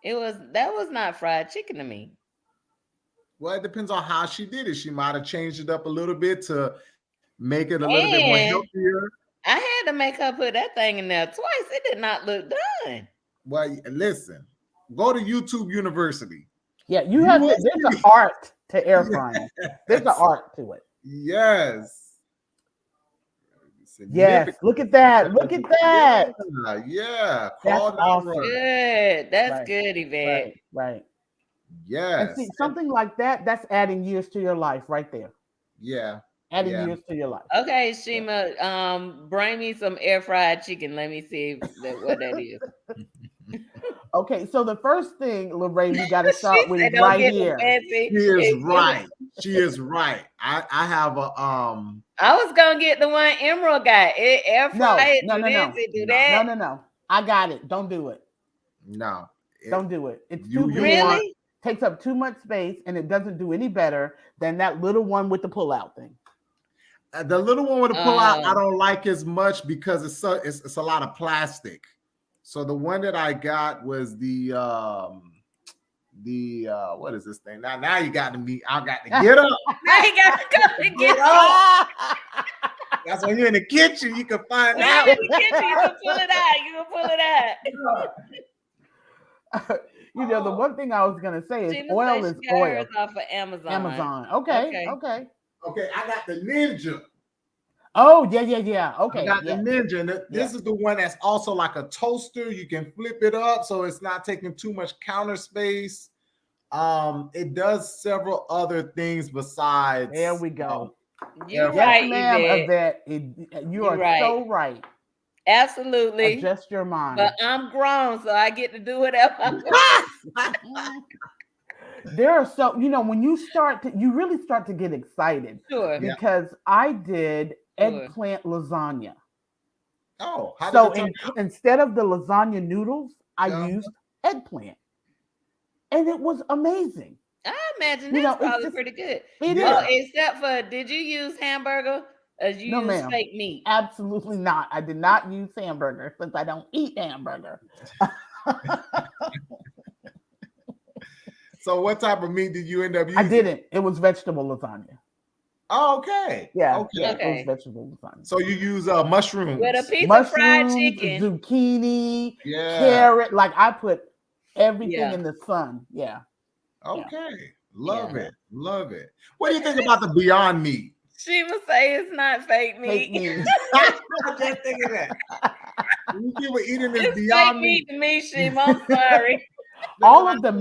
That was not fried chicken to me. Well, it depends on how she did it. She might have changed it up a little bit to make it a little bit more And healthier. I had to make her put that thing in there twice. It did not look done. Well, listen, go to YouTube University. Yeah, there's an art to air frying. There's an art to it. Yes. Yes, look at that. Look at that. Yeah. That's awesome. Good. That's Right, good, Yvette. Right. Yes. And see, something like that's adding years to your life right there. Yeah. Adding years to your life. Okay, Shima, bring me some air fried chicken. Let me see what that is. Okay, so the first thing, Lorraine, we got to start with is Don't right get here. fancy. She is right. She is right. I have a I was gonna get the one Emerald got. It air fry it, No. do that. No. I got it. Don't do it. No. Don't do it. It's You too big. Really? Takes up too much space, and it doesn't do any better than that little one with the pull-out thing. The little one with the pull-out, I don't like as much because it's a lot of plastic. So the one that I got was the what is this thing? Now you got to be. I got to get up. Now you gotta go and get up. That's when you're in the kitchen. You can find Now out. in the kitchen, you can pull it out. You can pull it out. The one thing I was gonna say is Gina oil said is she got oil. hers off of Amazon. Okay. Okay, I got the Ninja. Oh yeah. Okay. I got the Ninja. And this is the one that's also like a toaster. You can flip it up so it's not taking too much counter space. It does several other things besides. There we go. You're Yes, right, ma'am, Yvette. You are right. so right. Absolutely. Adjust your mind. But I'm grown, so I get to do whatever I want. There are when you really start to get excited. Sure. Because I did eggplant lasagna. Oh, so instead of the lasagna noodles, I used eggplant. And it was amazing. I imagine that's probably pretty good. Except for, did you use hamburger or did you use fake meat? Absolutely not. I did not use hamburger since I don't eat hamburger. So what type of meat did you end up using? I didn't. It was vegetable lasagna. Oh, okay. Yeah. Okay. It was vegetable lasagna. So you use mushrooms. With a piece of fried chicken. Zucchini, carrot. Like I put everything in the sun. Yeah. Okay. Love it. Love it. What do you think about the Beyond Meat? She would say it's not fake meat. Fake meat. I just thinking that. You people eating this It's fake Beyond meat Meat. to me, Shim. I'm sorry. all of the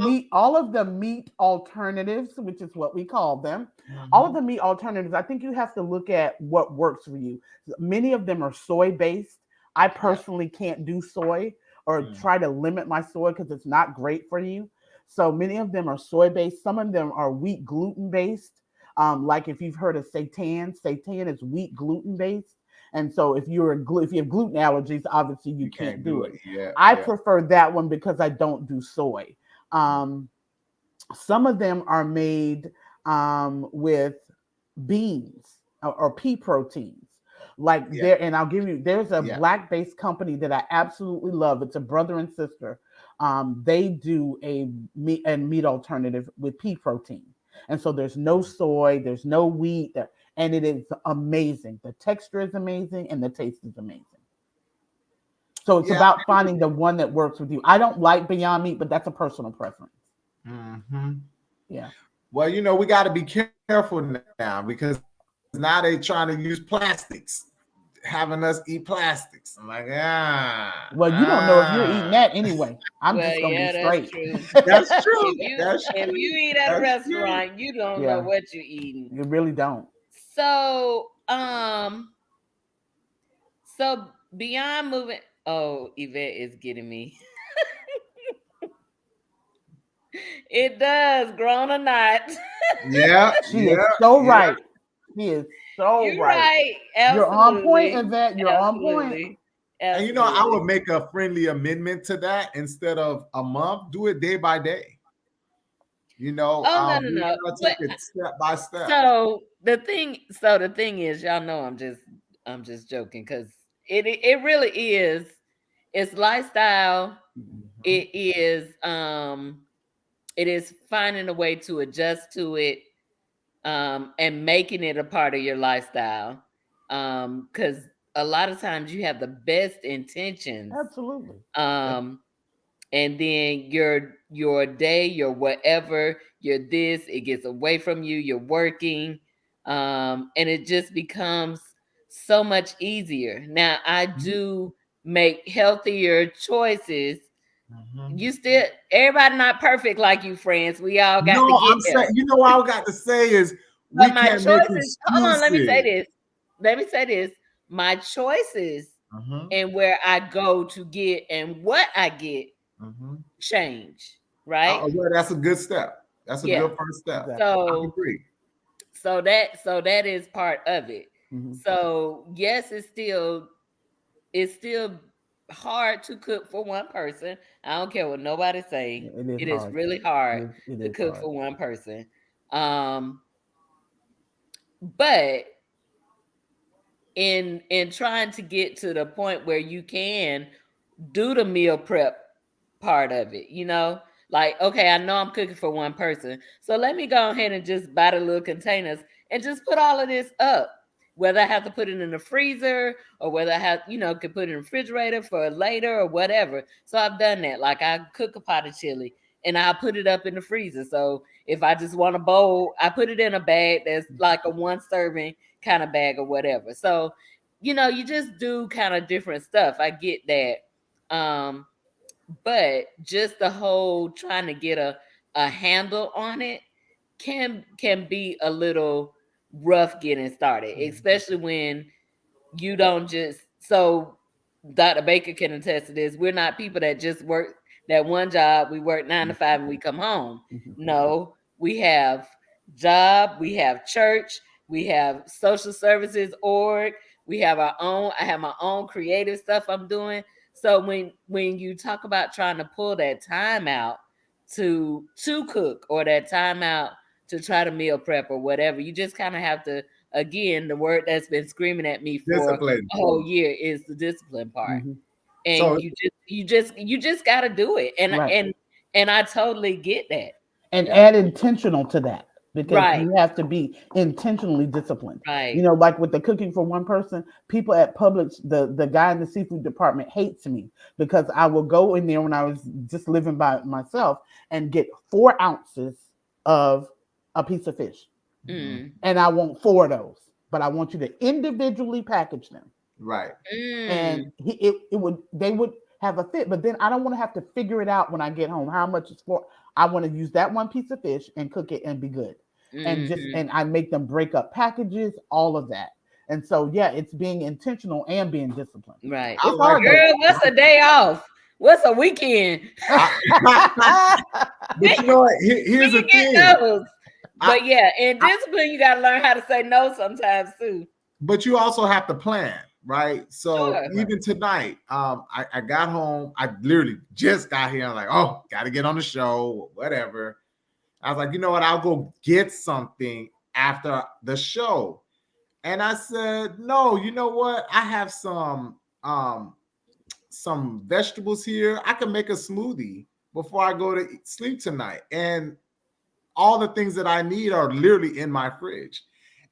meat alternatives, which is what we call them, all of Mhm. the meat alternatives, I think you have to look at what works for you. Many of them are soy based. I personally can't do soy or Mm. try to limit my soy because it's not great for you. So many of them are soy based. Some of them are wheat gluten based. Like if you've heard of seitan is wheat gluten based. And so if if you have gluten allergies, obviously you You can't can't do do it. it. Yeah, I yeah. prefer that one because I don't do soy. Um, some of them are made with beans or pea proteins. Like Yeah, there, and there's a yeah. black based company that I absolutely love. It's a brother and sister. They do a meat alternative with pea protein. And so there's no soy, there's no wheat, and it is amazing. The texture is amazing and the taste is amazing. So it's Yeah. about finding the one that works with you. I don't like Beyond Meat, but that's a personal preference. Mhm. Yeah. Well, we got to be careful now because now they trying to use plastics, having us eat plastics. I'm like, Well, you don't know if you're eating that anyway. I'm Well, just gonna be yeah, that's straight. true. That's true. That's If true. you eat at a That's true. restaurant, you don't know Yeah, what you're eating. you really don't. So, so beyond moving. Oh, Yvette is getting me. It does, grown or not. Yeah, She is yeah, so yeah. right. She is so You're right. right. You're on point, Absolutely. Yvette. You're on point. Absolutely. And I would Absolutely. make a friendly amendment to that instead of a month. Do it day by day. Oh, no, no, We no. gotta take But it step by step. so the thing is, y'all know I'm just joking because it really is. It's lifestyle. Mhm. It is finding a way to adjust to it, and making it a part of your lifestyle. Because a lot of times you have the best intentions, Absolutely. um, and then your day, your whatever, your this, it gets away from you. You're working, and it just becomes so much easier. Now I Mhm. do make healthier choices. Mhm. You still, everybody not perfect like you, friends. We all got to No, get I'm there. saying, what I got to say is we But my can't make choices, hold on, let me say excuses. this. Let me say this. My choices Mhm. and where I go to get and what I get Mhm. change, right? Well, that's a good step. That's a Yeah. good first step. Exactly. I So agree. so that is part of it. Mhm. So yes, it's still hard to cook for one person. I don't care what nobody say. It is It is hard. really hard It to is cook hard. for one person. Um, but in trying to get to the point where you can do the meal prep part of it, like, okay, I know I'm cooking for one person, so let me go ahead and just buy the little containers and just put all of this up, whether I have to put it in the freezer or whether I have, could put it in the refrigerator for later or whatever. So I've done that. Like, I cook a pot of chili and I'll put it up in the freezer, so if I just want a bowl, I put it in a bag that's like a one serving kind of bag or whatever. So, you just do kind of different stuff. I get that. But just the whole trying to get a handle on it can be a little rough getting started, especially when you don't just so Dr. Baker can attest to this. We're not people that just work that one job. We work 9 to 5 and we come home. Mhm. No, we have job, we have church, we have social services org, we have our own. I have my own creative stuff I'm doing. So when you talk about trying to pull that time out to cook or that time out to try to meal prep or whatever, you just kind of have to, again, the word that's been screaming at me for Discipline. a whole year is the discipline part. Mhm. And So you just got to do it. And Right. and and I totally get that. And Yeah. add intentional to that because Right. you have to be intentionally disciplined. Right. Like with the cooking for one person, people at Publix, the guy in the seafood department hates me because I will go in there when I was just living by myself and get 4 ounces of a piece of fish. Mm. And I want 4 of those, but I want you to individually package them. Right. And they would have a fit, but then I don't want to have to figure it out when I get home how much it's for. I want to use that one piece of fish and cook it and be good. And I make them break up packages, all of that. And so yeah, it's being intentional and being disciplined. Right. It's hard. Girl, what's a day off? What's a weekend? But you know what? Here's the thing. But yeah, in discipline, you got to learn how to say no sometimes too. But you also have to plan, right? So even tonight, I got home. I literally just got here. I'm like, oh, got to get on the show, whatever. I was like, you know what? I'll go get something after the show. And I said, no, you know what? I have some vegetables here. I can make a smoothie before I go to sleep tonight. And all the things that I need are literally in my fridge.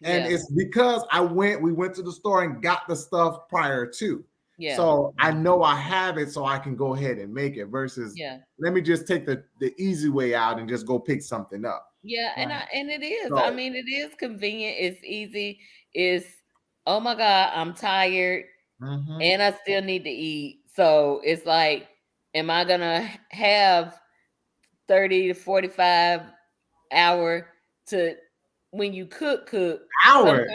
And it's because we went to the store and got the stuff prior to. Yeah. So I know I have it, so I can go ahead and make it versus let me just take the easy way out and just go pick something up. Yeah, right. and it is. So, I mean, it is convenient. It's easy. It's, oh my God, I'm tired and I still need to eat. So it's like, am I gonna have 30 to 45 hour to when you cook hour,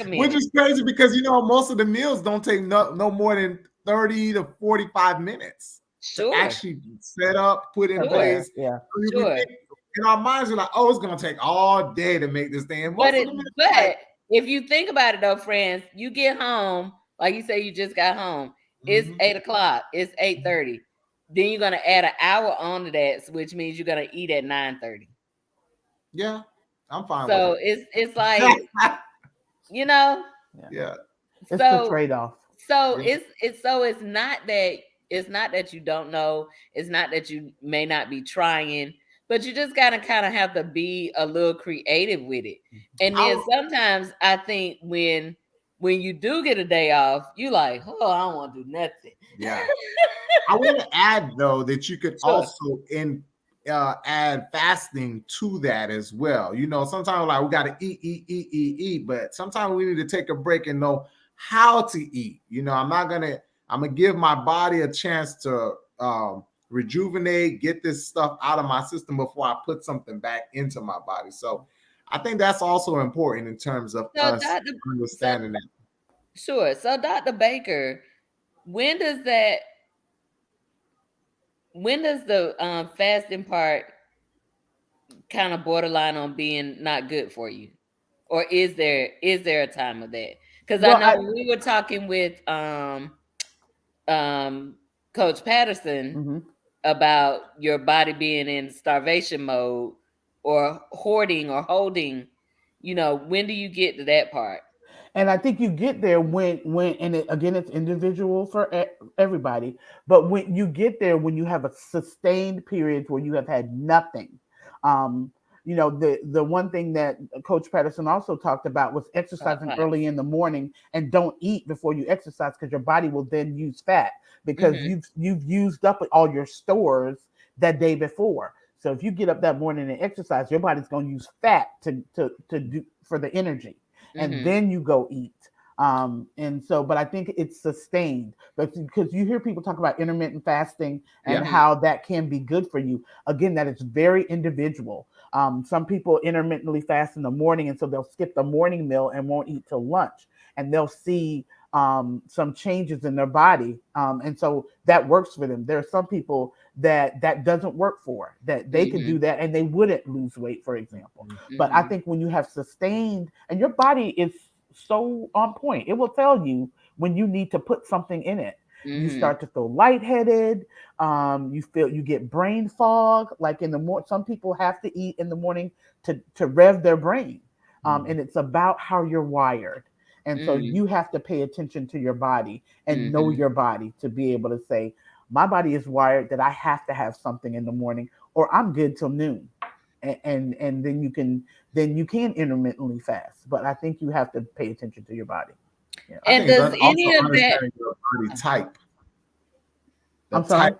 which is crazy because you know most of the meals don't take no more than 30 to 45 minutes to actually set up, put in place. Yeah, in our minds, we're like, oh, it's gonna take all day to make this thing. But if you think about it though, friends, you get home, like you say, you just got home. It's 8 o'clock. It's 8:30. Then you're gonna add an hour onto that, which means you're gonna eat at 9:30. Yeah, I'm fine. So with it. it's like, you know, yeah. It's the trade-off. So it's not that you don't know. It's not that you may not be trying, but you just gotta kind of have to be a little creative with it. And then sometimes I think when you do get a day off, you like, oh, I don't want to do nothing. Yeah. I want to add though that you could also add fasting to that as well. You know, sometimes like we got to eat, but sometimes we need to take a break and know how to eat. You know, I'm gonna give my body a chance to rejuvenate, get this stuff out of my system before I put something back into my body. So I think that's also important in terms of us understanding that. Sure. So Dr. Baker, when does the fasting part kind of borderline on being not good for you? Or is there a time of that? Because I know we were talking with Coach Patterson about your body being in starvation mode or hoarding or holding. You know, when do you get to that part? And I think you get there when again, it's individual for everybody. But when you get there, when you have a sustained period where you have had nothing, you know, the one thing that Coach Patterson also talked about was exercising early in the morning and don't eat before you exercise because your body will then use fat because you've used up all your stores that day before. So if you get up that morning and exercise, your body's going to use fat to do for the energy. And then you go eat. And so, but I think it's sustained, but because you hear people talk about intermittent fasting and how that can be good for you. Again, that is very individual. Some people intermittently fast in the morning, and so they'll skip the morning meal and won't eat till lunch, and they'll see some changes in their body. And so that works for them. There are some people that doesn't work for, that they could do that and they wouldn't lose weight, for example. But I think when you have sustained, and your body is so on point, it will tell you when you need to put something in it. You start to feel lightheaded. You get brain fog. Like in the morning, some people have to eat in the morning to rev their brain. And it's about how you're wired. And so you have to pay attention to your body and know your body to be able to say, my body is wired that I have to have something in the morning or I'm good till noon. And then you can intermittently fast. But I think you have to pay attention to your body. Yeah. And does any of that your body type? I'm sorry?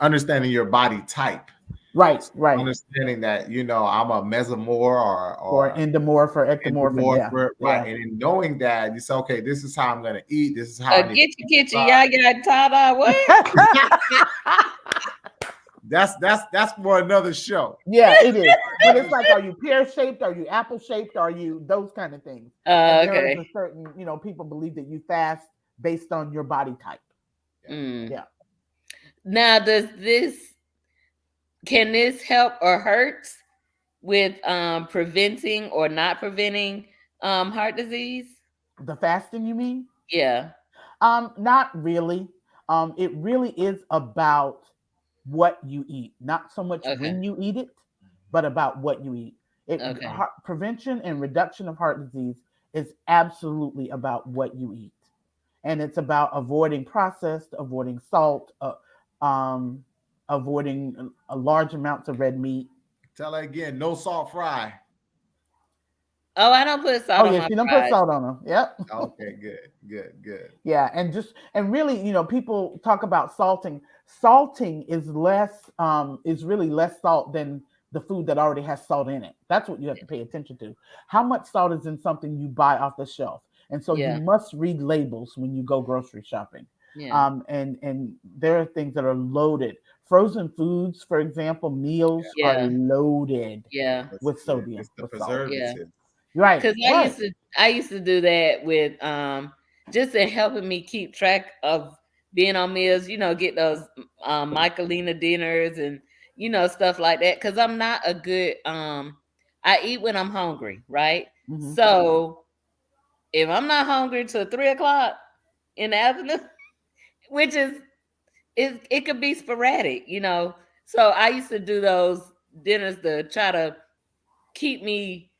Understanding your body type. Right, right. Understanding that, you know, I'm a mesomorph Or or endomorph or ectomorph. Yeah, endomorph, right? yeah. And in knowing that, you say, okay, this is how I'm going to eat. This is how I need Get your yaya tada what? That's for another show. Yeah, it is. But it's like, are you pear shaped? Are you apple shaped? Are you those kind of things? And there is Okay. a certain, you know, people believe that you fast based on your body type. Mm. Yeah. Now, can this help or hurt with preventing or not preventing heart disease? The fasting, you mean? Yeah. Not really. It really is about what you eat, not so much Okay. when you eat it, but about what you eat. Okay. Prevention and reduction of heart disease is absolutely about what you eat, and it's about avoiding processed, avoiding salt, avoiding a large amounts of red meat. Tell her again, no salt fry. Oh, I don't put salt Oh on yes, my you don't put fries. salt on them. Yep. Okay, good. Yeah, and really, you know, people talk about salting. Salting is really less salt than the food that already has salt in it. That's what you have to pay attention to. How much salt is in something you buy off the shelf? And so you Yeah. must read labels when you go grocery shopping. Yeah. And there are things that are loaded. Frozen foods, for example, meals are Yeah. loaded Yeah. with sodium, It's the with salt. Yeah. preservative. Right, Because right. I used to do that with just in helping me keep track of being on meals, you know, get those Michelina dinners and you know, stuff like that. Cause I'm not a good I eat when I'm hungry, right? Hmm. So if I'm not hungry till 3 o'clock in the afternoon, which it could be sporadic, you know. So I used to do those dinners to try to keep me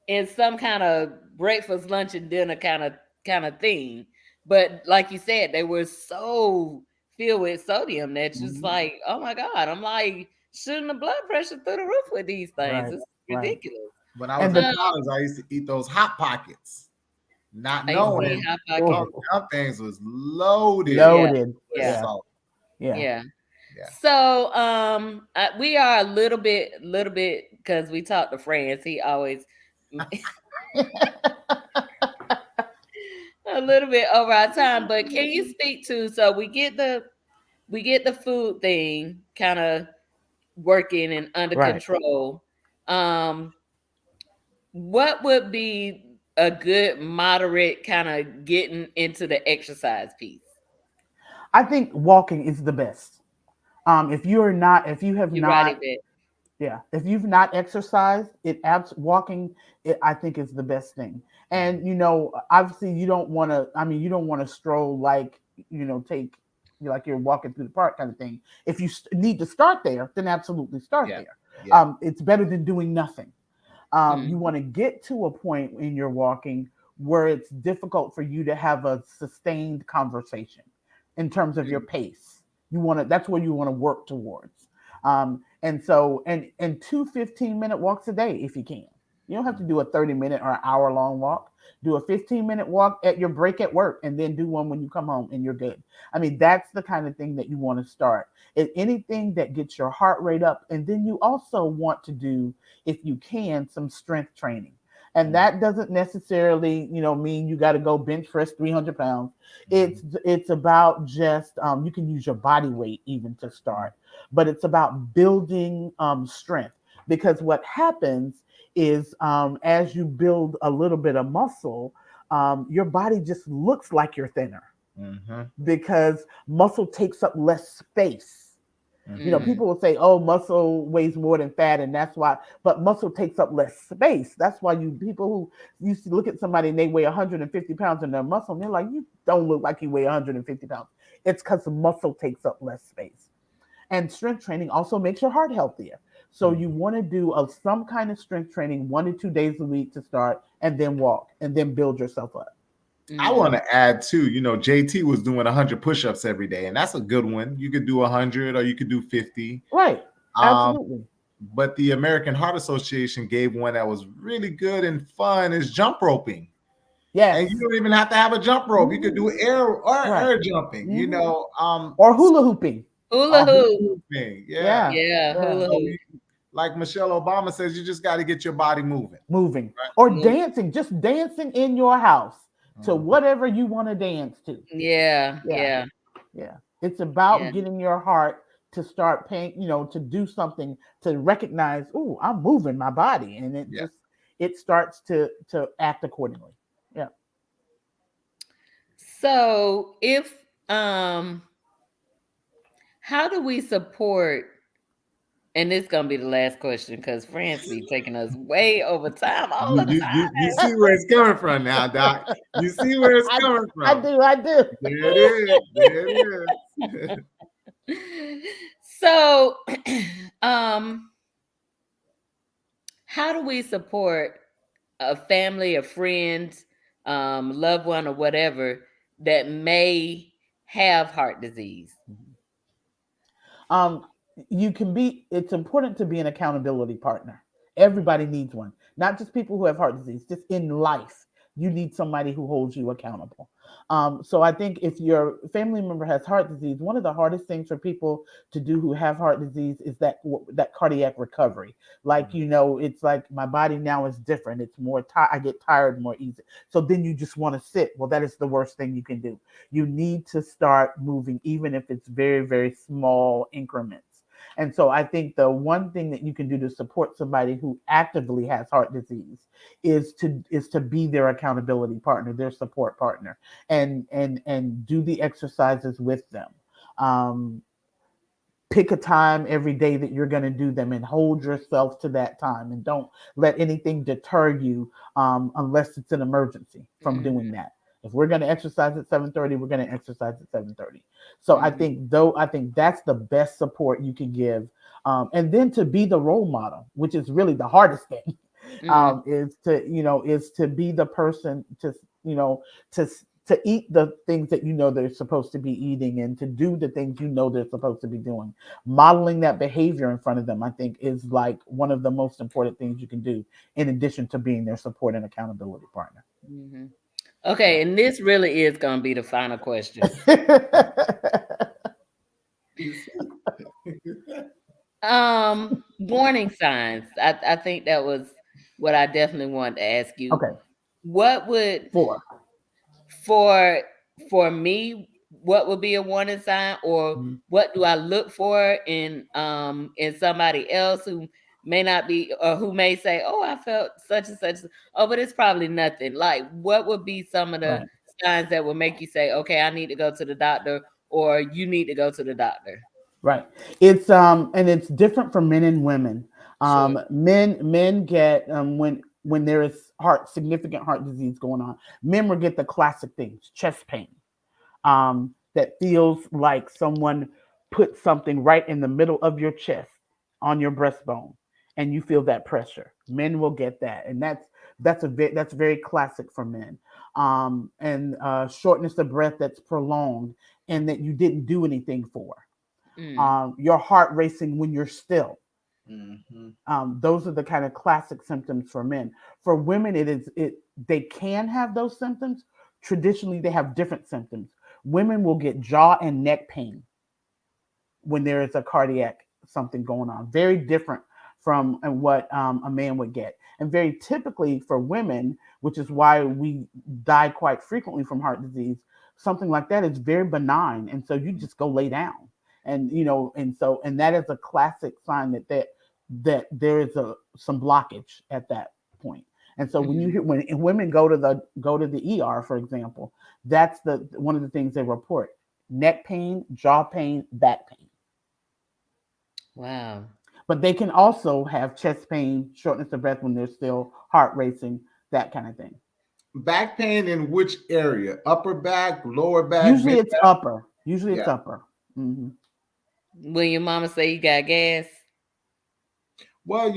in some kind of breakfast, lunch, and dinner kind of thing. But like you said, they were so filled with sodium that just Hmm. like, oh my God, I'm like shooting the blood pressure through the roof with these things. Right, It's right. ridiculous. When I was And in the college, I used to eat those hot pockets, not I used to eat knowing hot oh, pockets. them things was loaded Yeah, loaded. with yeah, Yeah, salt. yeah. yeah. Yeah. So we are a little bit because we talked to France. He always a little bit over our time, but can you speak to so we get the food thing kind of working and under Right. control. Um, what would be a good moderate kind of getting into the exercise piece? I think walking is the best. If you have You right not, a bit. yeah, if you've not exercised, walking, I think is the best thing. And you know, obviously, you don't want to. I mean, you don't want to stroll like, you know, take like you're walking through the park kind of thing. If you need to start there, then absolutely start Yeah. there. Yeah. It's better than doing nothing. You Mm, want to get to a point in your walking where it's difficult for you to have a sustained conversation in terms of your pace. That's where you want to work towards. And so, and 2 15-minute walks a day if you can. You don't have to do a 30-minute or an hour long walk. Do a 15-minute walk at your break at work and then do one when you come home and you're good. I mean, that's the kind of thing that you want to start. Anything that gets your heart rate up. And then you also want to do, if you can, some strength training. And that doesn't necessarily, you know, mean you got to go bench press 300 pounds. It's about just you can use your body weight even to start, but it's about building strength, because what happens is as you build a little bit of muscle, your body just looks like you're thinner Mm-hmm. because muscle takes up less space. You know, mm, people will say, "Oh, muscle weighs more than fat," and that's why. But muscle takes up less space. That's why people who used to look at somebody and they weigh 150 pounds in their muscle, and they're like, "You don't look like you weigh 150 pounds." It's because the muscle takes up less space. And strength training also makes your heart healthier. So you want to do some kind of strength training 1 to 2 days a week to start, and then walk, and then build yourself up. I want to add too, you know, JT was doing 100 push-ups every day, and that's a good one. You could do 100 or you could do 50. Right. Absolutely. But the American Heart Association gave one that was really good and fun, is jump roping. Yes. And you don't even have to have a jump rope. You could do air Right. jumping, you know. Or hula hooping. Hula All hoop. moving. Yeah. Yeah, hula So hoop. like Michelle Obama says, you just got to get your body moving. Moving Right. or Move. dancing, just dancing in your house to Mhm. whatever you want to dance to. Yeah, Yeah. yeah, Yeah. It's about yeah. getting your heart to start paying, to do something to recognize, oh, I'm moving my body. And Yeah. it starts to act accordingly. Yeah. So if how do we support, and this is gonna be the last question because France be taking us way over time all the You time. see where it's coming from now, Doc. You see where it's coming I from. do. I do. There it is. There it is. So um how do we support a family, a friend, loved one, or whatever that may have heart disease? um it's important to be an accountability partner. Everybody needs one, not just people who have heart disease, just in life you need somebody who holds you accountable. So I think if your family member has heart disease, one of the hardest things for people to do who have heart disease is that cardiac recovery. Like, it's like my body now is different, it's more I get tired more easy, so then you just want to sit. Well, that is the worst thing you can do. You need to start moving, even if it's very, very small increments. And so I think the one thing that you can do to support somebody who actively has heart disease is to be their accountability partner, their support partner, and do the exercises with them. Um, Pick a time every day that you're going to do them and hold yourself to that time, and don't let anything deter you, unless it's an emergency, from Mhm, doing that. If we're going to exercise at 7:30, we're going to exercise at 7:30. So mhm, I think that's the best support you can give. And then to be the role model, which is really the hardest thing, mhm, is to be the person you know to to eat the things that they're supposed to be eating, and to do the things they're supposed to be doing. Modeling that behavior in front of them, I think, is like one of the most important things you can do, in addition to being their support and accountability partner. mhm. Okay, and this really is gonna be the final question. Warning signs. I think that was what I definitely wanted to ask you. Okay, What would four. for for me, what would be a warning sign, or Mhm. what do I look for in somebody else who may not be, or who may say, "Oh, I felt such and such." Oh, but it's probably nothing. Like, what would be some of the Right. signs that would make you say, "Okay, I need to go to the doctor," or "You need to go to the doctor"? Right. And it's different for men and women. Sure. Men get, when there is significant heart disease going on, men will get the classic things: chest pain, that feels like someone put something right in the middle of your chest, on your breastbone, and you feel that pressure. Men will get that, and that's very classic for men. And shortness of breath that's prolonged and that you didn't do anything for. Mm, Your heart racing when you're still. Mhm. Those are the kind of classic symptoms for men. For women, they can have those symptoms. Traditionally, they have different symptoms. Women will get jaw and neck pain when there is a cardiac something going on. Very different from what a man would get, and very typically for women, which is why we die quite frequently from heart disease. Something like that is very benign, and so you just go lay down, and that is a classic sign that there is some blockage at that point. And so when you mhm. hear when women go to the ER, for example, that's the one of the things they report: neck pain, jaw pain, back pain. Wow. But they can also have chest pain, shortness of breath when they're still heart racing, that kind of thing. Back pain in which area? Upper back, lower back, Usually mid it's back? upper. Usually it's Yeah. upper. Hmm. When your mama say you got gas? Well,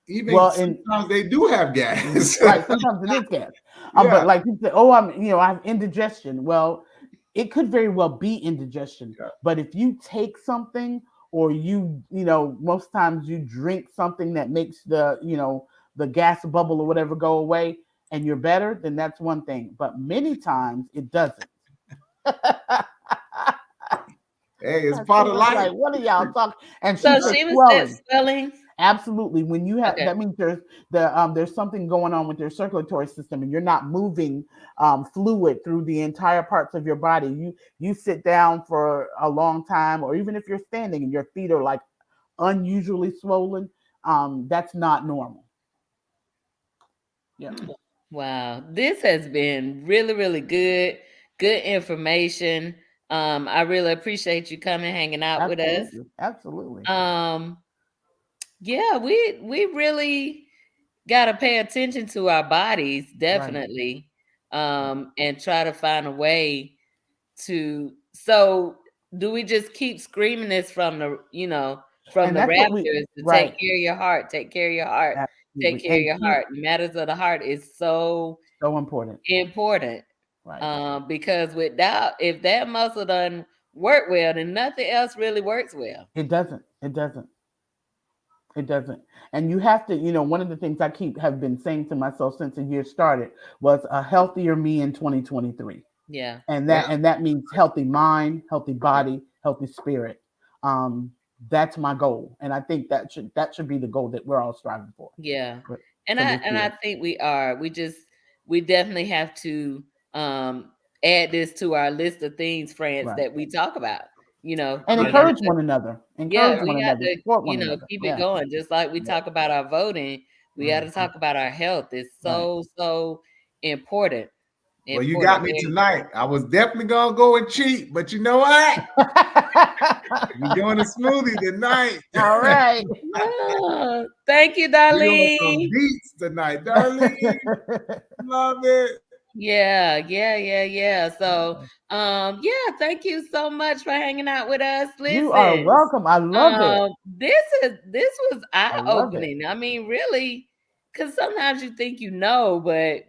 even Well, and sometimes they do have gas. right, sometimes it is gas. But Yeah. like you say, oh, I have indigestion. Well, it could very well be indigestion. Yeah. But if you take something, or most times you drink something that makes the gas bubble or whatever go away, and you're better, then that's one thing. But many times it doesn't. Hey, it's She part of was life. like, what are y'all talking? And she So said she was swelling. at swelling. Absolutely. When you have Okay. that means there's something going on with your circulatory system, and you're not moving fluid through the entire parts of your body. You sit down for a long time, or even if you're standing and your feet are like unusually swollen, that's not normal. Yeah. Wow, this has been really, really good. Good information. I really appreciate you coming, hanging out with us. Absolutely. Absolutely. Yeah, we really got to pay attention to our bodies, definitely, and try to find a way to. So, do we just keep screaming this from the, from And the that's what we rafters to right. take care of your heart, take care of your heart, take Absolutely. care of And your keep heart. Matters of the heart is so so important. important. Right. Because without, if that muscle doesn't work well, then nothing else really works well. It doesn't. It doesn't. It doesn't. And you have to, one of the things I have been saying to myself since the year started was a healthier me in 2023. Yeah. And Yeah. that means healthy mind, healthy body, healthy spirit. That's my goal. And I think that should be the goal that we're all striving for. Yeah. for And this I year. think we are. We definitely have to add this to our list of things, France, Right. that we talk about. And We got encourage to, one another. yeah, Encourage we one got another. to, Support one another. keep it Yeah. going. Just like we Yeah. talk about our voting, we got to Mhm. talk about our health. It's Right. so important. Well, you got me tonight. I was definitely gonna go and cheat, but you know what? We're doing a smoothie tonight. All right. Oh, thank you, We're doing some Darlene. beats tonight, Darlene. Love it. Yeah. So, yeah, thank you so much for hanging out with us. You are Listen, welcome. I love it. this was I love it. eye-opening. I mean, really, because sometimes you think but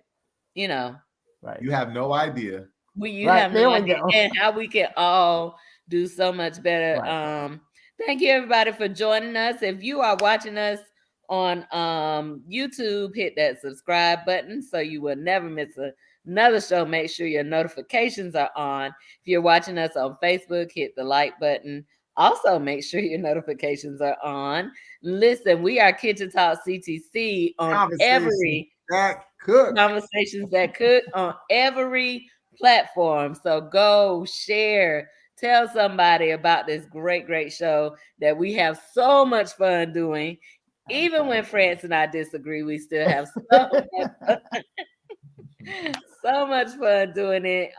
Right. You have no idea. you Right. have no There we idea, go. and how we can all do so much better. Right. Thank you everybody for joining us. If you are watching us on YouTube, hit that subscribe button so you will never miss another show. Make sure your notifications are on. If you're watching us on Facebook, hit the like button. Also, make sure your notifications are on. Listen, we are Kitchen Talk CTC on every Conversations That Cook on every platform. So go share, tell somebody about this great show that we have so much fun doing. Even when France and I disagree, we still have so much fun doing it.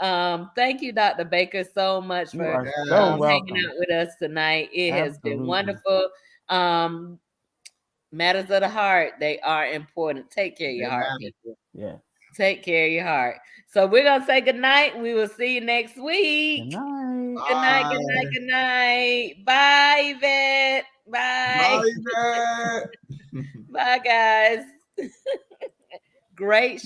Thank you, Dr. Baker, so much You for are so hanging welcome. out with us tonight. It has been Absolutely. wonderful. Matters of the heart, they are important. Take care of your heart, people. Yeah. Take care of your heart. So we're gonna say good night. We will see you next week. Good night. Good night. Good night. Good night. Bye, Yvette. Bye. Bye, Yvette. Bye, guys. Great